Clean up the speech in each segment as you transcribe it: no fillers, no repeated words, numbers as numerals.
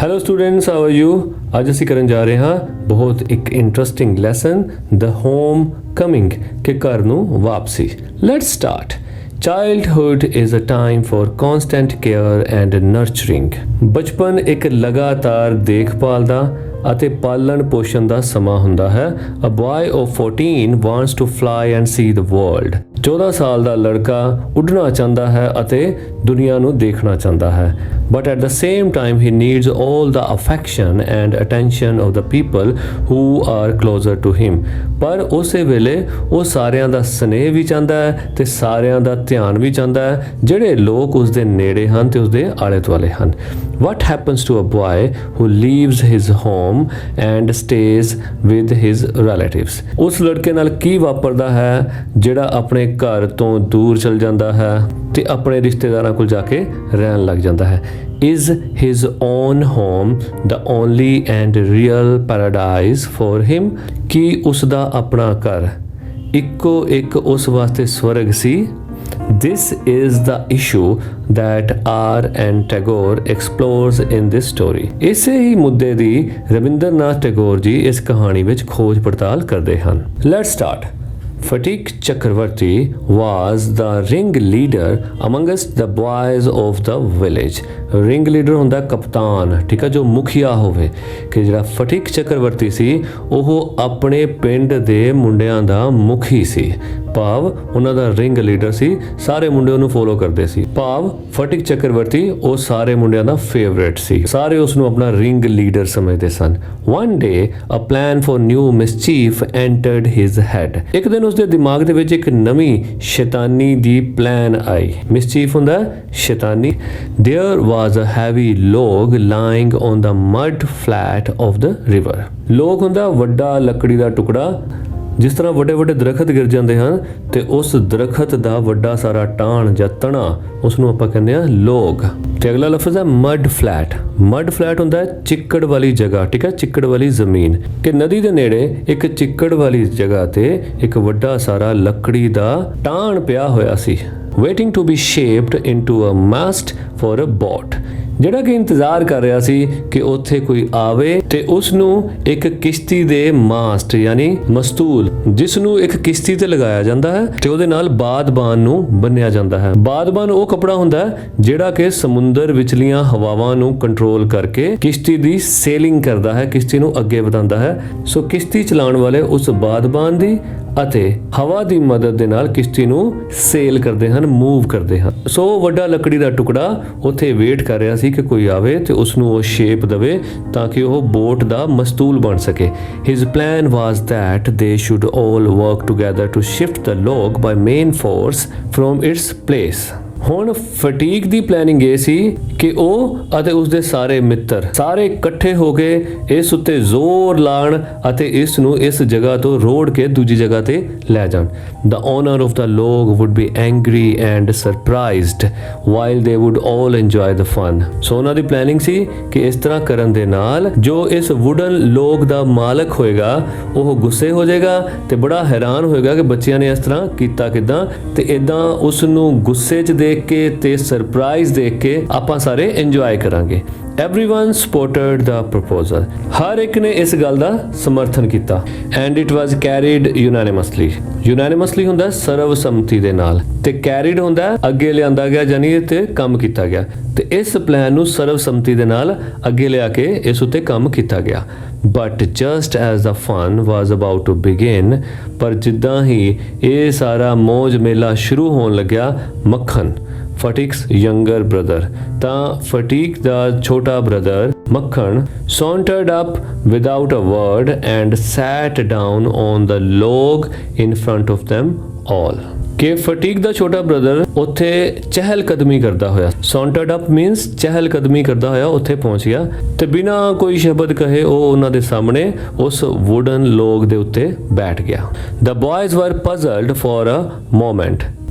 Hello students, how are you? ਅੱਜ ਅਸੀਂ ਕਰਨ ਜਾ ਰਹੇ ਹਾਂ ਬਹੁਤ ਇੱਕ interesting lesson, the home coming, ਕਿ ਘਰ ਨੂੰ ਵਾਪਸੀ। Let's start. Childhood is a time for constant care and nurturing. ਬਚਪਨ ਇੱਕ ਲਗਾਤਾਰ ਦੇਖਭਾਲ ਦਾ ਅਤੇ ਪਾਲਣ ਪੋਸ਼ਣ ਦਾ ਸਮਾਂ ਹੁੰਦਾ ਹੈ। A boy of 14 wants to fly and see the world. 14 ਸਾਲ ਦਾ ਲੜਕਾ ਉੱਡਣਾ ਚਾਹੁੰਦਾ ਹੈ ਅਤੇ ਦੁਨੀਆ ਨੂੰ ਦੇਖਣਾ ਚਾਹੁੰਦਾ ਹੈ। But at the same time he needs all the affection and attention of the people who are closer to him। ਪਰ ਉਸੇ ਵੇਲੇ ਉਹ ਸਾਰਿਆਂ ਦਾ ਸਨੇਹ ਵੀ ਚਾਹੁੰਦਾ ਹੈ ਤੇ ਸਾਰਿਆਂ ਦਾ ਧਿਆਨ ਵੀ ਚਾਹੁੰਦਾ ਹੈ ਜਿਹੜੇ ਲੋਕ ਉਸ ਦੇ ਨੇੜੇ ਹਨ ਤੇ ਉਸ ਦੇ ਆਲੇ ਦੁਆਲੇ ਹਨ। What happens to a boy who leaves his home and stays with his relatives? ਉਸ ਲੜਕੇ ਨਾਲ ਕੀ ਵਾਪਰਦਾ ਹੈ ਜਿਹੜਾ ਆਪਣੇ ਘਰ ਤੋਂ ਦੂਰ ਚਲ ਜਾਂਦਾ ਹੈ ਤੇ ਆਪਣੇ ਰਿਸ਼ਤੇਦਾਰਾਂ ਕੋਲ ਜਾ ਕੇ ਰਹਿਣ ਲੱਗ ਜਾਂਦਾ ਹੈ। Is his own home the only and real paradise for him? ਕੀ ਉਸ ਦਾ ਆਪਣਾ ਘਰ ਇੱਕੋ ਇੱਕ ਉਸ ਵਾਸਤੇ ਸਵਰਗ ਸੀ? This is the issue that R.N. Tagore explores in this story। ਇਸੇ ਹੀ ਮੁੱਦੇ ਦੀ ਰਵਿੰਦਰਨਾਥ ਟੈਗੋਰ ਜੀ ਇਸ ਕਹਾਣੀ ਵਿੱਚ ਖੋਜ ਪੜਤਾਲ ਕਰਦੇ ਹਨ। Let's start। Fatik Chakravarti was the ringleader amongst the boys of the village। Ring leader ਹੁੰਦਾ ਕਪਤਾਨ, ਠੀਕ ਹੈ, ਜੋ ਮੁਖੀਆ ਹੋਵੇ। ਕਿ ਜਿਹੜਾ ਫਟਿਕ ਚੱਕਰਵਰਤੀ ਸੀ ਉਹ ਆਪਣੇ ਪਿੰਡ ਦੇ ਮੁੰਡਿਆਂ ਦਾ ਮੁਖੀ ਸੀ, ਭਾਵ ਉਹਨਾਂ ਦਾ ਰਿੰਗ ਲੀਡਰ ਸੀ। ਸਾਰੇ ਮੁੰਡੇ ਉਹਨੂੰ ਫੋਲੋ ਕਰਦੇ ਸੀ, ਭਾਵ ਫਟਿਕ ਚੱਕਰਵਰਤੀ ਉਹ ਸਾਰੇ ਮੁੰਡਿਆਂ ਦਾ ਫੇਵਰੇਟ ਸੀ। ਸਾਰੇ ਉਸ ਨੂੰ ਆਪਣਾ ਰਿੰਗ ਲੀਡਰ ਸਮਝਦੇ ਸਨ। One day a plan for new mischief entered his head। ਇੱਕ ਦਿਨ ਉਸਦੇ ਦਿਮਾਗ ਦੇ ਵਿੱਚ ਇੱਕ ਨਵੀਂ ਸ਼ੈਤਾਨੀ ਦੀ ਪਲਾਨ ਆਈ। ਮਿਸਚੀਫ ਹੁੰਦਾ ਸ਼ੈਤਾਨੀ। There was a heavy log lying on the mud flat of the river। log ਹੁੰਦਾ ਵੱਡਾ ਲੱਕੜੀ ਦਾ ਟੁਕੜਾ। ਜਿਸ ਤਰ੍ਹਾਂ ਵੱਡੇ ਵੱਡੇ ਦਰਖਤ ਗਿਰ ਜਾਂਦੇ ਹਨ ਤੇ ਉਸ ਦਰਖਤ ਦਾ ਵੱਡਾ ਸਾਰਾ ਟਾਣ ਜਾਂ ਤਣਾ, ਉਸ ਨੂੰ ਆਪਾਂ ਕਹਿੰਦੇ ਆ ਲੋਗ। ਤੇ ਅਗਲਾ ਲਫ਼ਜ਼ ਹੈ ਮਡ ਫਲੈਟ। ਮਡ ਫਲੈਟ ਹੁੰਦਾ ਹੈ ਚਿੱਕੜ ਵਾਲੀ ਜਗ੍ਹਾ, ਠੀਕ ਹੈ, ਚਿੱਕੜ ਵਾਲੀ ਜ਼ਮੀਨ। ਕਿ ਨਦੀ ਦੇ ਨੇੜੇ ਇੱਕ ਚਿੱਕੜ ਵਾਲੀ ਜਗ੍ਹਾ ਤੇ ਇੱਕ ਵੱਡਾ ਸਾਰਾ ਲੱਕੜੀ ਦਾ ਟਾਣ ਪਿਆ ਹੋਇਆ ਸੀ। waiting to be shaped into a mast for a boat। ਜਿਹੜਾ ਕਿ ਇੰਤਜ਼ਾਰ ਕਰ ਰਿਹਾ ਸੀ ਕਿ ਉੱਥੇ ਕੋਈ ਆਵੇ ਤੇ ਉਸ ਨੂੰ ਇੱਕ ਕਿਸ਼ਤੀ ਦੇ ਮਾਸਟ ਯਾਨੀ ਮਸਤੂਲ, ਜਿਸ ਨੂੰ ਇੱਕ ਕਿਸ਼ਤੀ ਤੇ ਲਗਾਇਆ ਜਾਂਦਾ ਹੈ ਤੇ ਉਹਦੇ ਨਾਲ ਬਾਦਬਾਨ ਨੂੰ ਬੰਨਿਆ ਜਾਂਦਾ ਹੈ। ਬਾਦਬਾਨ ਉਹ ਕੱਪੜਾ ਹੁੰਦਾ ਹੈ ਜਿਹੜਾ ਕਿ ਸਮੁੰਦਰ ਵਿਚਲੀਆਂ ਹਵਾਵਾਂ ਨੂੰ ਕੰਟਰੋਲ ਕਰਕੇ ਕਿਸ਼ਤੀ ਦੀ ਸੇਲਿੰਗ ਕਰਦਾ ਹੈ, ਕਿਸ਼ਤੀ ਨੂੰ ਅੱਗੇ ਵਧਾਉਂਦਾ ਹੈ। ਸੋ ਕਿਸ਼ਤੀ ਚਲਾਉਣ ਵਾਲੇ ਉਸ ਬਾਦਬਾਨ ਦੀ ਅਤੇ ਹਵਾ ਦੀ ਮਦਦ ਦੇ ਨਾਲ ਕਿਸ਼ਤੀ ਨੂੰ ਸੇਲ ਕਰਦੇ ਹਨ, ਮੂਵ ਕਰਦੇ ਹਨ। ਸੋ ਵੱਡਾ ਲੱਕੜੀ ਦਾ ਟੁਕੜਾ ਉੱਥੇ ਵੇਟ ਕਰ ਰਿਹਾ ਸੀ ਕਿ ਕੋਈ ਆਵੇ ਤੇ ਉਸ ਨੂੰ ਉਹ ਸ਼ੇਪ ਦੇਵੇ ਤਾਂ ਕਿ ਉਹ ਬੋਟ ਦਾ ਮਸਤੂਲ ਬਣ ਸਕੇ। His plan was that they should all work together to shift the log by main force from its place। ਹੁਣ ਫਟੀਕ ਦੀ ਪਲੈਨਿੰਗ ਇਹ ਸੀ ਕਿ ਉਹ ਅਤੇ ਉਸਦੇ ਸਾਰੇ ਮਿੱਤਰ ਸਾਰੇ ਇਕੱਠੇ ਹੋ ਕੇ ਇਸ ਉੱਤੇ ਜ਼ੋਰ ਲਾਣ ਅਤੇ ਇਸ ਨੂੰ ਇਸ ਜਗ੍ਹਾ ਤੋਂ ਰੋੜ ਕੇ ਦੂਜੀ ਜਗ੍ਹਾ ਤੇ ਲੈ ਜਾਣ। The owner of the log would be angry and surprised while they would all enjoy the fun। ਸੋ ਉਹਨਾਂ ਦੀ ਪਲੈਨਿੰਗ ਸੀ ਕਿ ਇਸ ਤਰ੍ਹਾਂ ਕਰਨ ਦੇ ਨਾਲ ਜੋ ਇਸ ਵੁਡਨ ਲੋਗ ਦਾ ਮਾਲਕ ਹੋਏਗਾ ਉਹ ਗੁੱਸੇ ਹੋ ਜਾਏਗਾ ਤੇ ਬੜਾ ਹੈਰਾਨ ਹੋਏਗਾ ਕਿ ਬੱਚਿਆਂ ਨੇ ਇਸ ਤਰ੍ਹਾਂ ਕੀਤਾ ਕਿੱਦਾਂ, ਤੇ ਇਦਾਂ ਉਸ ਨੂੰ ਗੁੱਸੇ 'ਚ ਦੇਖ ਕੇ ਤੇ ਸਰਪ੍ਰਾਈਜ਼ ਦੇਖ ਕੇ ਆਪਾਂ ਸਾਰੇ ਇੰਜੋਏ ਕਰਾਂਗੇ। Everyone supported the proposal। ਹਰ ਇੱਕ ਨੇ ਇਸ ਗੱਲ ਦਾ ਸਮਰਥਨ ਕੀਤਾ। And it was carried unanimously। unanimously ਹੁੰਦਾ ਸਰਵਸੰਮਤੀ ਦੇ ਨਾਲ, ਤੇ carried ਹੁੰਦਾ ਅੱਗੇ ਲਿਆਂਦਾ ਗਿਆ, ਜਾਨੀ ਤੇ ਕੰਮ ਕੀਤਾ ਗਿਆ। ਤੇ ਇਸ ਪਲਾਨ ਨੂੰ ਸਰਵਸੰਮਤੀ ਦੇ ਨਾਲ ਅੱਗੇ ਲਿਆ ਕੇ ਇਸ ਉੱਤੇ ਕੰਮ ਕੀਤਾ ਗਿਆ। But just as the fun was about to begin, ਪਰ ਜਿੱਦਾਂ ਹੀ ਇਹ ਸਾਰਾ ਮੌਜ ਮੇਲਾ ਸ਼ੁਰੂ ਹੋਣ ਲੱਗਿਆ, ਮੱਖਣ ਫਟਿਕਸ ਯੰਗਰ ਬ੍ਰਦਰ, ਤਾਂ ਫਟੀਕ ਦਾ ਛੋਟਾ ਬ੍ਰਦਰ ਮੱਖਣ sauntered up without a word and sat down on the log in front of them all। ਕਿ ਫਟੀਕ ਦਾ ਛੋਟਾ ਬ੍ਰਦਰ ਉੱਥੇ ਚਹਿਲ ਕਦਮੀ ਕਰਦਾ ਹੋਇਆ, sauntered up means ਚਹਿਲ ਕਦਮੀ ਕਰਦਾ ਹੋਇਆ ਉੱਥੇ ਪਹੁੰਚ ਗਿਆ ਤੇ ਬਿਨਾਂ ਕੋਈ ਸ਼ਬਦ ਕਹੇ ਉਹ ਉਹਨਾਂ ਦੇ ਸਾਹਮਣੇ ਉਸ ਵੁਡਨ ਲੋਗ ਦੇ ਉੱਤੇ ਬੈਠ ਗਿਆ। The boys were puzzled for a moment।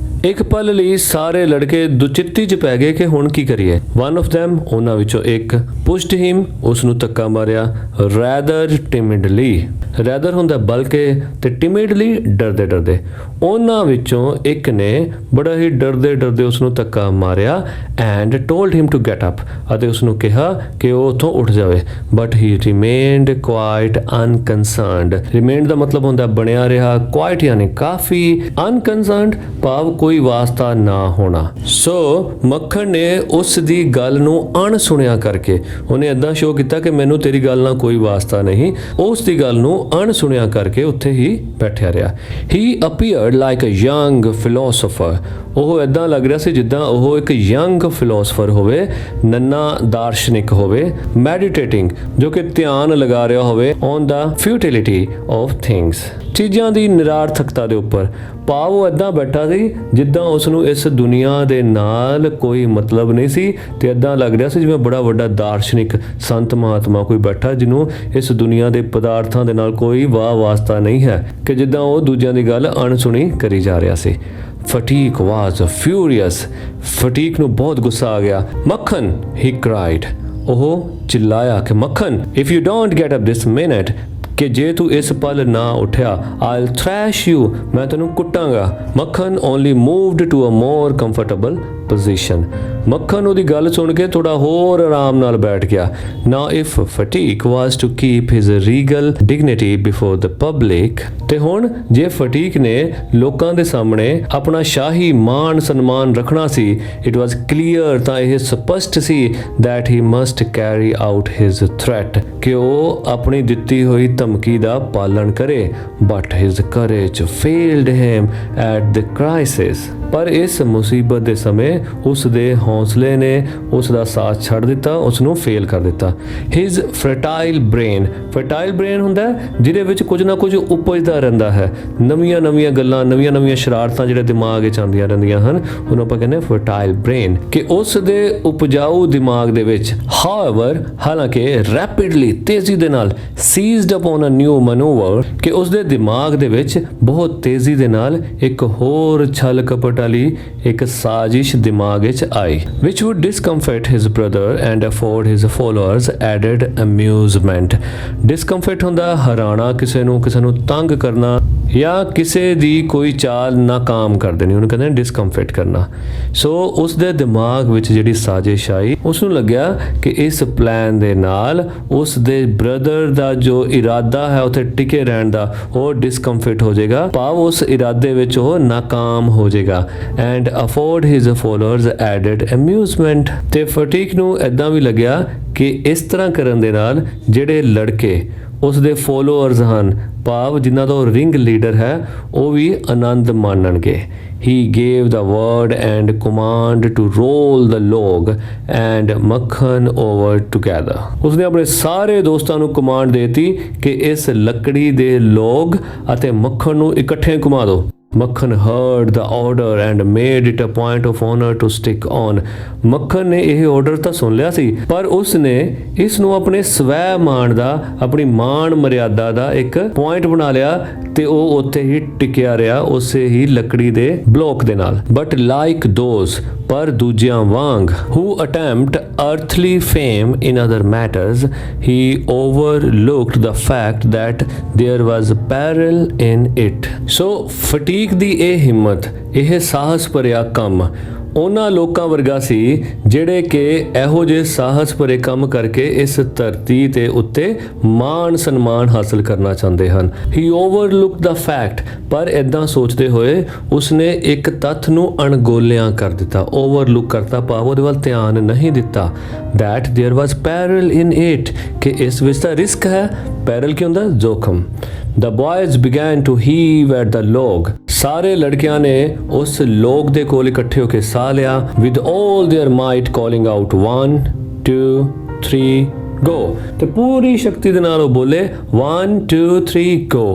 ਇੱਕ ਪਲ ਲਈ ਸਾਰੇ ਲੜਕੇ ਦੁਚਿੱਤੀ 'ਚ ਪੈ ਗਏ ਕਿ ਹੁਣ ਕੀ ਕਰੀਏ। One of them, ਉਹਨਾਂ ਵਿੱਚੋਂ ਇੱਕ, pushed him, ਉਸ ਨੂੰ ਧੱਕਾ ਮਾਰਿਆ, rather timidly। rather ਹੁੰਦਾ ਬਲਕਿ ਤੇ timidly ਡਰਦੇ ਡਰਦੇ। ਉਹਨਾਂ ਵਿੱਚੋਂ ਇੱਕ ਨੇ ਬੜਾ ਹੀ ਡਰਦੇ ਉਸਨੂੰ ਧੱਕਾ ਮਾਰਿਆ and told him to get up, ਅਤੇ ਉਸਨੂੰ ਕਿਹਾ ਕਿ ਉਹ ਉੱਥੋਂ ਉੱਠ ਜਾਵੇ, ਬਟ ਹੀ ਰਿਮੇਨਡ ਕੁਆਇਟ ਅਨਕਨਸਰਨਡ। ਰਿਮੇਨਡ ਦਾ ਮਤਲਬ ਹੁੰਦਾ ਬਣਿਆ ਰਿਹਾ, ਕੁਆਇਟ ਯਾਨੀ ਕਾਫੀ, ਅਨਕਨਸਰਨਡ ਭਾਵ ਕੋਈ ਵਾਸਤਾ ਨਾ ਹੋਣਾ। ਸੋ ਮੱਖਣ ਨੇ ਉਸ ਦੀ ਗੱਲ ਨੂੰ ਅਣਸੁਣਿਆ ਕਰਕੇ, ਉਹਨੇ ਏਦਾਂ ਸ਼ੋਅ ਕੀਤਾ ਕਿ ਮੈਨੂੰ ਤੇਰੀ ਗੱਲ ਨਾਲ ਕੋਈ ਵਾਸਤਾ ਨਹੀਂ, ਉਸ ਦੀ ਗੱਲ ਨੂੰ ਅਣਸੁਣਿਆ ਕਰਕੇ ਉੱਥੇ ਹੀ ਬੈਠਿਆ ਰਿਹਾ। ਹੀ ਅਪੀਅਰਡ ਲਾਈਕ ਅ ਯੰਗ ਫਿਲੋਸੋਫਰ, ਉਹ ਏਦਾਂ ਲੱਗ ਰਿਹਾ ਸੀ ਜਿੱਦਾਂ ਉਹ ਇੱਕ ਯੰਗ ਫਿਲੋਸੋਫਰ ਹੋਵੇ, ਨੰਨਾ ਦਾਰਸ਼ਨਿਕ ਹੋਵੇ, ਮੈਡੀਟੇਟਿੰਗ ਜੋ ਕਿ ਧਿਆਨ ਲਗਾ ਰਿਹਾ ਹੋਵੇ ਔਨ ਦਾ ਫਿਊਟਿਲਿਟੀ ਆਫ ਥਿੰਗਸ, ਚੀਜ਼ਾਂ ਦੀ ਨਿਰਾਰਥਕਤਾ ਦੇ ਉੱਪਰ। ਭਾਵ ਉਹ ਏਦਾਂ ਬੈਠਾ ਸੀ ਜਿੱਦਾਂ ਉਸ ਨੂੰ ਇਸ ਦੁਨੀਆ ਦੇ ਨਾਲ ਕੋਈ ਮਤਲਬ ਨਹੀਂ ਸੀ, ਤੇ ਏਦਾਂ ਲੱਗ ਰਿਹਾ ਸੀ ਜਿਵੇਂ ਬੜਾ ਵੱਡਾ ਦਾਰਸ਼ਨਿਕ ਸੰਤ ਮਹਾਤਮਾ ਕੋਈ ਬੈਠਾ ਜਿਹਨੂੰ ਇਸ ਦੁਨੀਆ ਦੇ ਪਦਾਰਥਾਂ ਦੇ ਨਾਲ ਕੋਈ ਵਾਸਤਾ ਨਹੀਂ ਹੈ, ਕਿ ਜਿੱਦਾਂ ਉਹ ਦੂਜਿਆਂ ਦੀ ਗੱਲ ਅਣਸੁਣੀ ਕਰੀ ਜਾ ਰਿਹਾ ਸੀ। ਫਟੀਕ ਵਾਜ਼ ਫਿਊਰੀਅਸ, ਫਟੀਕ ਨੂੰ ਬਹੁਤ ਗੁੱਸਾ ਆ ਗਿਆ। ਮੱਖਣ, ਹੀ ਕ੍ਰਾਈਡ, ਉਹ ਚਿल्लाया ਕਿ ਮੱਖਣ, if you don't get up this minute, ਕਿ ਜੇ ਤੂੰ ਇਸ ਪਲ ਨਾ ਉੱਠਿਆ, ਆਈਲ ਥ੍ਰੈਸ਼ ਯੂ, ਮੈਂ ਤੈਨੂੰ ਕੁੱਟਾਂਗਾ। Makhan only moved to a more comfortable position, Makhan ਉਹਦੀ ਗੱਲ ਸੁਣ ਕੇ ਥੋੜਾ ਹੋਰ ਆਰਾਮ ਨਾਲ ਬੈਠ ਗਿਆ। ਨਾ if Phatik was to keep his regal dignity before the public, ਤੇ ਹੁਣ ਜੇ ਫਟੀਕ ਨੇ ਲੋਕਾਂ ਦੇ ਸਾਹਮਣੇ ਆਪਣਾ ਸ਼ਾਹੀ ਮਾਣ ਸਨਮਾਨ ਰੱਖਣਾ ਸੀ, ਇਟ ਵਾਸ ਕਲੀਅਰ, ਤਾਂ ਇਹ ਸਪਸ਼ਟ ਸੀ that he must carry out his threat, ਕਿ ਉਹ ਆਪਣੀ ਦਿੱਤੀ ਹੋਈ ਧਮਕੀ ਦਾ ਪਾਲਣ ਕਰੇ। but his courage failed him at the crisis, ਪਰ ਇਸ ਮੁਸੀਬਤ ਦੇ ਸਮੇਂ ਉਸ ਦੇ ਹੌਸਲੇ ਨੇ ਉਸ ਦਾ ਸਾਥ ਛੱਡ ਦਿੱਤਾ, ਉਸ ਨੂੰ ਫੇਲ ਕਰ ਦਿੱਤਾ। His fertile brain, fertile brain ਹੁੰਦਾ ਜਿਹਦੇ ਵਿੱਚ ਕੁਝ ਨਾ ਕੁਝ ਉਪਜਦਾ ਰਹਿੰਦਾ ਹੈ, ਨਵੀਆਂ ਗੱਲਾਂ, ਨਵੀਆਂ ਸ਼ਰਾਰਤਾਂ ਜਿਹੜੇ ਦਿਮਾਗ ਵਿੱਚ ਆਉਂਦੀਆਂ ਰਹਿੰਦੀਆਂ ਹਨ, ਉਹਨੂੰ ਆਪਾਂ ਕਹਿੰਦੇ ਫਰਟਾਈਲ ਬ੍ਰੇਨ, ਕਿ ਉਸ ਦੇ ਉਪਜਾਊ ਦਿਮਾਗ ਦੇ ਵਿੱਚ ਹਾਊਐਵਰ, ਹਾਲਾਂਕਿ ਰੈਪਿਡਲੀ, ਤੇਜ਼ੀ ਦੇ ਨਾਲ, ਸੀਜ਼ਡ ਅਪਨ ਅ ਨਿਊ ਮੈਨੂਵਰ, ਕਿ ਉਸ ਦੇ ਦਿਮਾਗ ਦੇ ਵਿੱਚ ਬਹੁਤ ਤੇਜ਼ੀ ਦੇ ਨਾਲ ਇੱਕ ਹੋਰ ਛਲ ਕਪਟ ਵਾਲੀ ਇੱਕ ਸਾਜ਼ਿਸ਼ ਦਿਮਾਗ ਵਿੱਚ ਆਈ, which would discomfort his brother and afford his followers added amusement। discomfort ਹੁੰਦਾ ਹਰਾਣਾ, ਕਿਸੇ ਨੂੰ ਤੰਗ ਕਰਨਾ, ਜਾਂ ਕਿਸੇ ਦੀ ਕੋਈ ਚਾਲ ਨਾਕਾਮ ਕਰ ਦੇਣੀ, ਉਹਨੂੰ ਕਹਿੰਦੇ ਨੇ ਡਿਸਕੰਫਰਟ ਕਰਨਾ। ਸੋ ਉਸ ਦੇ ਦਿਮਾਗ ਵਿੱਚ ਜਿਹੜੀ ਸਾਜ਼ਿਸ਼ ਆਈ, ਉਸ ਨੂੰ ਲੱਗਿਆ ਕਿ ਇਸ ਪਲਾਨ ਦੇ ਨਾਲ ਉਸ ਦੇ ਬ੍ਰਦਰ ਦਾ ਜੋ ਇਰਾਦਾ ਹੈ ਉੱਥੇ ਟਿਕੇ ਰਹਿਣ ਦਾ, ਉਹ ਡਿਸਕੰਫਰਟ ਹੋ ਜਾਏਗਾ, ਭਾਵ ਉਸ ਇਰਾਦੇ ਵਿੱਚ ਉਹ ਨਾਕਾਮ ਹੋ ਜਾਏਗਾ। And afford his followers added amusement, ਤੇ ਫਟੀਕ ਨੂੰ ਇਦਾਂ ਵੀ ਲੱਗਿਆ ਕਿ ਇਸ ਤਰ੍ਹਾਂ ਕਰਨ ਦੇ ਨਾਲ ਜਿਹੜੇ ਲੜਕੇ ਉਸ ਦੇ ਫੋਲੋਅਰਸ ਹਨ, ਭਾਵ ਜਿਨ੍ਹਾਂ ਦਾ ਉਹ ਰਿੰਗ ਲੀਡਰ ਹੈ, ਉਹ ਵੀ ਆਨੰਦ ਮਾਣਨਗੇ। He gave the word and command to roll the log and ਮੱਖਣ over together। ਉਸਨੇ ਆਪਣੇ ਸਾਰੇ ਦੋਸਤਾਂ ਨੂੰ ਕਮਾਂਡ ਦੇਤੀ ਕਿ ਇਸ ਲੱਕੜੀ ਦੇ ਲੋਗ ਅਤੇ ਮੱਖਣ ਨੂੰ ਇਕੱਠੇ ਘੁਮਾ ਦਿਓ। ਮੱਖਣ heard the order and made it a point of honor to stick on। ਮੱਖਣ ਨੇ ਇਹ ਆਰਡਰ ਤਾਂ ਸੁਣ ਲਿਆ ਸੀ, ਪਰ ਉਸ ਨੇ ਇਸ ਨੂੰ ਆਪਣੇ ਸਵੈ ਮਾਣ ਦਾ, ਆਪਣੀ ਮਾਣ ਮਰਿਆਦਾ ਦਾ ਇੱਕ ਪੁਆਇੰਟ ਬਣਾ ਲਿਆ, ਤੇ ਉਹ ਉੱਥੇ ਹੀ ਟਿਕਿਆ ਰਿਹਾ ਉਸੇ ਹੀ ਲੱਕੜੀ ਦੇ ਬਲੌਕ ਦੇ ਨਾਲ। ਬਟ ਲਾਈਕ ਦੋਜ਼, ਪਰ ਦੂਜਿਆਂ ਵਾਂਗ, who attempt earthly fame in other matters, he overlooked the fact that there was peril in it। So ਫਟੀਕ ਦੀ ਇਹ ਹਿੰਮਤ, ਇਹ ਸਾਹਸ ਭਰਿਆ ਕੰਮ ਉਹਨਾਂ ਲੋਕਾਂ ਵਰਗਾ ਸੀ ਜਿਹੜੇ ਕਿ ਇਹੋ ਜਿਹੇ ਸਾਹਸ ਭਰੇ ਕੰਮ ਕਰਕੇ ਇਸ ਧਰਤੀ ਤੇ ਉੱਤੇ ਮਾਣ ਸਨਮਾਨ ਹਾਸਲ ਕਰਨਾ ਚਾਹੁੰਦੇ ਹਨ। ਹੀ ਓਵਰਲੁੱਕ ਦਾ ਫੈਕਟ, ਪਰ ਇਦਾਂ ਸੋਚਦੇ ਹੋਏ ਉਸਨੇ ਇੱਕ ਤੱਥ ਨੂੰ ਅਣਗੌਲਿਆਂ ਕਰ ਦਿੱਤਾ। ਓਵਰਲੁੱਕ ਕਰਤਾ ਭਾਵ ਉਹਦੇ ਵੱਲ ਧਿਆਨ ਨਹੀਂ ਦਿੱਤਾ। that there was peril in it, ਕਿ ਇਸ ਵਿੱਚ ਤਾਂ ਰਿਸਕ ਹੈ। ਪੈਰਲ ਕੀ ਹੁੰਦਾ? ਜ਼ੋਖਮ। The boys began to heave at the log। ਸਾਰੇ ਲੜਕਿਆਂ ਨੇ ਉਸ ਲੋਗ ਦੇ ਕੋਲ ਇਕੱਠੇ ਹੋ ਕੇ ਸਾਹ ਲਿਆ। with all their might calling out 1 2 3 go, ਤੇ ਪੂਰੀ ਸ਼ਕਤੀ ਦੇ ਨਾਲ ਉਹ ਬੋਲੇ 1 2 3 go।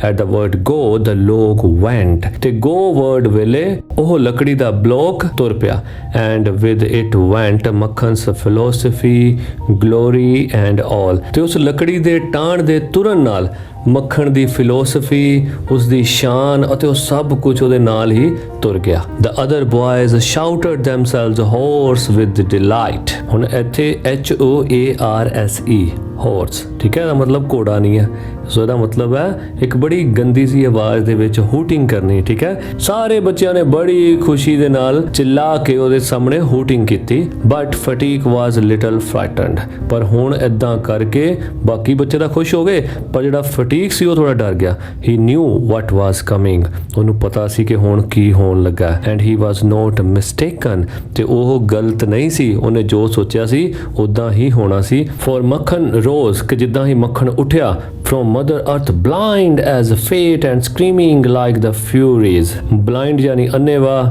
at the word go the log went, ਤੇ go word ਵੇਲੇ ਉਹ ਲੱਕੜੀ ਦਾ ਬਲੌਕ ਤੁਰ ਪਿਆ। and with it went ਮੱਖਣ's philosophy, glory and all, ਤੇ ਉਸ ਲੱਕੜੀ ਦੇ ਟਾਣ ਦੇ ਤੁਰਨ ਨਾਲ ਮੱਖਣ ਦੀ ਫਿਲੋਸਫੀ, ਉਸ ਦੀ ਸ਼ਾਨ ਅਤੇ ਉਹ ਸਭ ਕੁਝ ਉਹਦੇ ਨਾਲ ਹੀ ਤੁਰ ਗਿਆ। The other boys shouted themselves hoarse with delight। ਹੁਣ ਇੱਥੇ HOARSE, horse, ਠੀਕ ਹੈ, ਦਾ ਮਤਲਬ ਘੋੜਾ ਨਹੀਂ ਹੈ। ਸੋ ਇਹਦਾ ਮਤਲਬ ਹੈ ਇੱਕ ਬੜੀ ਗੰਦੀ ਸੀ ਆਵਾਜ਼ ਦੇ ਵਿੱਚ ਹੂਟਿੰਗ ਕਰਨੀ, ਠੀਕ ਹੈ। ਸਾਰੇ ਬੱਚਿਆਂ ਨੇ ਬੜੀ ਖੁਸ਼ੀ ਦੇ ਨਾਲ ਚਿੱਲਾ ਕੇ ਉਹਦੇ ਸਾਹਮਣੇ ਹੂਟਿੰਗ ਕੀਤੀ, ਬਟ ਫਟੀਕ ਵਾਸ ਲਿਟਲ ਫਰਾਈਟਨਡ। ਪਰ ਹੁਣ ਇਦਾਂ ਕਰਕੇ ਬਾਕੀ ਬੱਚੇ ਤਾਂ ਖੁਸ਼ ਹੋ ਗਏ, ਪਰ ਜਿਹੜਾ ਫਟੀਕ ਸੀ ਉਹ ਥੋੜਾ ਡਰ ਗਿਆ। ਹੀ ਨਿਊ ਵਾਟ ਵਾਸ ਕਮਿੰਗ, ਉਹਨੂੰ ਪਤਾ ਸੀ ਕਿ ਹੁਣ ਕੀ ਹੋਣ ਲੱਗਾ, and he was note mistaken, ਤੇ ਉਹ ਗਲਤ ਨਹੀਂ ਸੀ। ਉਹਨੇ ਜੋ ਸੋਚਿਆ ਸੀ ਉਦਾਂ ਹੀ ਹੋਣਾ ਸੀ। ਫॉर ਮੱਖਣ ਰੋਜ਼, ਕਿ ਜਿੱਦਾਂ ਹੀ ਮੱਖਣ ਉੱਠਿਆ, from mother earth blind as fate and screaming like the furies, blind यानी अन्नेवा,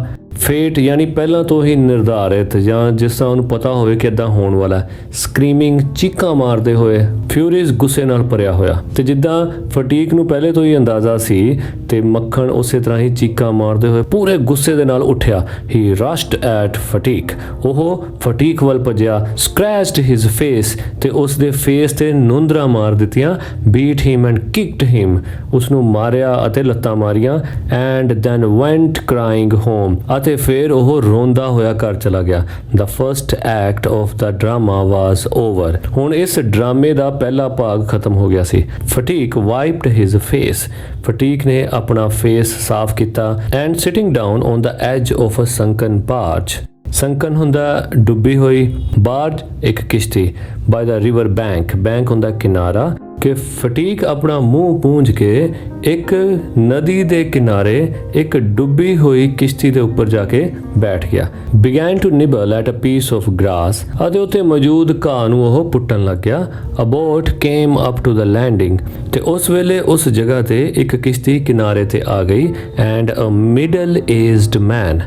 ਫੇਟ ਯਾਨੀ ਪਹਿਲਾਂ ਤੋਂ ਹੀ ਨਿਰਧਾਰਿਤ, ਜਾਂ ਜਿਸ ਤਰ੍ਹਾਂ ਉਹਨੂੰ ਪਤਾ ਹੋਵੇ ਕਿ ਇਦਾਂ ਹੋਣ ਵਾਲਾ। ਸਕਰੀਮਿੰਗ, ਚੀਕਾਂ ਮਾਰਦੇ ਹੋਏ। ਫਿਊਰੀਜ਼, ਗੁੱਸੇ ਨਾਲ ਭਰਿਆ ਹੋਇਆ। ਤੇ ਜਿੱਦਾਂ ਫਟੀਕ ਨੂੰ ਪਹਿਲੇ ਤੋਂ ਹੀ ਅੰਦਾਜ਼ਾ ਸੀ, ਤੇ ਮੱਖਣ ਉਸੇ ਤਰ੍ਹਾਂ ਹੀ ਚੀਕਾਂ ਮਾਰਦੇ ਹੋਏ ਪੂਰੇ ਗੁੱਸੇ ਦੇ ਨਾਲ ਉੱਠਿਆ। ਹੀ ਰਸ਼ਡ ਐਟ ਫਟੀਕ, ਉਹ ਫਟੀਕ ਵੱਲ ਭੱਜਿਆ। ਸਕ੍ਰੈਚਡ ਹਿਜ਼ ਫੇਸ, ਤੇ ਉਸ ਦੇ ਫੇਸ ਤੇ ਨੁੰਦਰਾਂ ਮਾਰ ਦਿੱਤੀਆਂ। ਬੀਟ ਹਿਮ ਐਂਡ ਕਿਕਡ ਹਿਮ, ਉਸ ਨੂੰ ਮਾਰਿਆ ਅਤੇ ਲੱਤਾਂ ਮਾਰੀਆਂ। And then went crying home, ਤੇ ਫਿਰ ਉਹ ਰੋਂਦਾ ਹੋਇਆ ਘਰ ਚਲਾ ਗਿਆ। The first act of the drama was over, ਹੁਣ ਇਸ ਡਰਾਮੇ ਦਾ ਪਹਿਲਾ ਭਾਗ ਖਤਮ ਹੋ ਗਿਆ ਸੀ। ਫਟੀਕ ਵਾਈਪਡ ਹਿਜ਼ ਫੇਸ, ਫਟੀਕ ਨੇ ਆਪਣਾ ਫੇਸ ਸਾਫ਼ ਕੀਤਾ। And sitting down on the edge of a sunken barge, sunken ਹੁੰਦਾ ਡੁੱਬੀ ਹੋਈ, ਬਾਰਜ ਇੱਕ ਕਿਸ਼ਤੀ। By the river bank, bank ਹੁੰਦਾ ਕਿਨਾਰਾ। ਕਿ ਫਟੀਕ ਆਪਣਾ ਮੂੰਹ ਪੂੰਝ ਕੇ ਇੱਕ ਨਦੀ ਦੇ ਕਿਨਾਰੇ ਇੱਕ ਡੁੱਬੀ ਹੋਈ ਕਿਸ਼ਤੀ ਦੇ ਉੱਪਰ ਜਾ ਕੇ ਬੈਠ ਗਿਆ। Began to nibble at a piece of grass, ਅਤੇ ਉੱਥੇ ਮੌਜੂਦ ਘਾਹ ਨੂੰ ਉਹ ਪੁੱਟਣ ਲੱਗ ਗਿਆ। A boat came up to the landing, ਤੇ ਉਸ ਵੇਲੇ ਉਸ ਜਗ੍ਹਾ ਤੇ ਇੱਕ ਕਿਸ਼ਤੀ ਕਿਨਾਰੇ ਤੇ ਆ ਗਈ। And a middle aged man,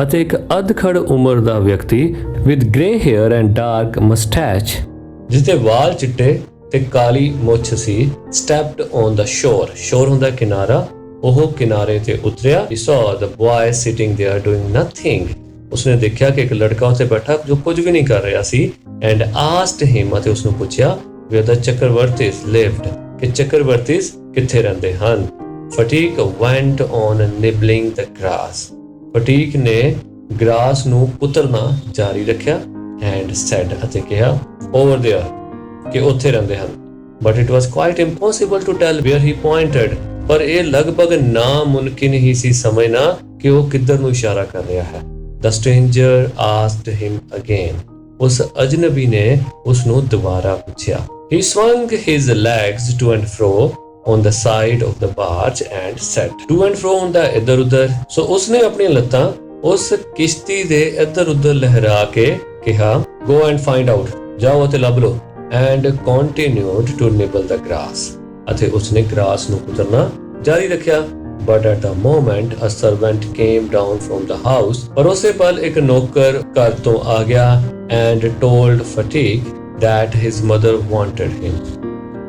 ਅਤੇ ਇੱਕ ਅਧਖੜ ਉਮਰ ਦਾ ਵਿਅਕਤੀ, with grey hair and dark moustache, ਜਿਸਦੇ ਵਾਲ ਚਿੱਟੇ ਤੇ ਕਾਲੀ ਮੁੱਛ ਸੀ। ਸਟੈਪਡ ਔਨ ਦਾ ਸ਼ੋਰ, ਸ਼ੋਰ ਹੁੰਦਾ ਕਿਨਾਰਾ। ਉਹ ਕਿਨਾਰੇ ਤੇ ਉਤਰਿਆ। He saw the boy sitting there doing nothing, ਉਸਨੇ ਦੇਖਿਆ ਕਿ ਇੱਕ ਲੜਕਾ ਉੱਥੇ ਬੈਠਾ ਜੋ ਕੁਝ ਵੀ ਨਹੀਂ ਕਰ ਰਿਹਾ ਸੀ। And asked him, ਅਤੇ ਉਸਨੂੰ ਪੁੱਛਿਆ, where the Chakravartis lived, ਕਿ ਚੱਕਰਵਰਤੀਸ ਕਿੱਥੇ ਰਹਿੰਦੇ ਹਨ। Fatiq went on nibbling the grass, ਫਟੀਕ ਨੇ ਗ੍ਰਾਸ ਨੂੰ ਕੁਤਰਨਾ ਜਾਰੀ ਰੱਖਿਆ। And said, ਅਤੇ ਕਿਹਾ, over there, ਕਿ ਉੱਥੇ ਰਹਿੰਦੇ ਹਨ। But it was quite impossible to tell where he pointed, ਪਰ ਇਹ ਲਗਭਗ ਨਾਮੁਮਕਿਨ ਹੀ ਸੀ ਸਮਝਣਾ ਕਿ ਉਹ ਕਿੱਧਰ ਨੂੰ ਇਸ਼ਾਰਾ ਕਰ ਰਿਹਾ ਹੈ। The stranger asked him again, ਉਸ ਅਜਨਬੀ ਨੇ ਉਸ ਨੂੰ ਦੁਬਾਰਾ ਪੁੱਛਿਆ। He swung his legs to and fro on the side of the barge and said, to and fro ਹੁੰਦਾ ਇੱਧਰ ਉੱਧਰ। ਸੋ ਉਸਨੇ ਆਪਣੀਆਂ ਲੱਤਾਂ ਉਸ ਕਿਸ਼ਤੀ ਦੇ ਇੱਧਰ ਉੱਧਰ ਲਹਿਰਾ ਕੇ ਕਿਹਾ, go and find out, ਜਾਓ ਅਤੇ ਲੱਭ ਲਓ। and continued to nibble the grass, ਅਤੇ ਉਸਨੇ ਗ੍ਰਾਸ ਨੂੰ ਕੁਤਰਨਾ ਜਾਰੀ ਰੱਖਿਆ। but at the moment a servant came down from the house, ਪਰ ਉਸੇ ਪਲ ਇੱਕ ਨੌਕਰ ਘਰ ਤੋਂ ਆ ਗਿਆ। and told Fatiq that his mother wanted him,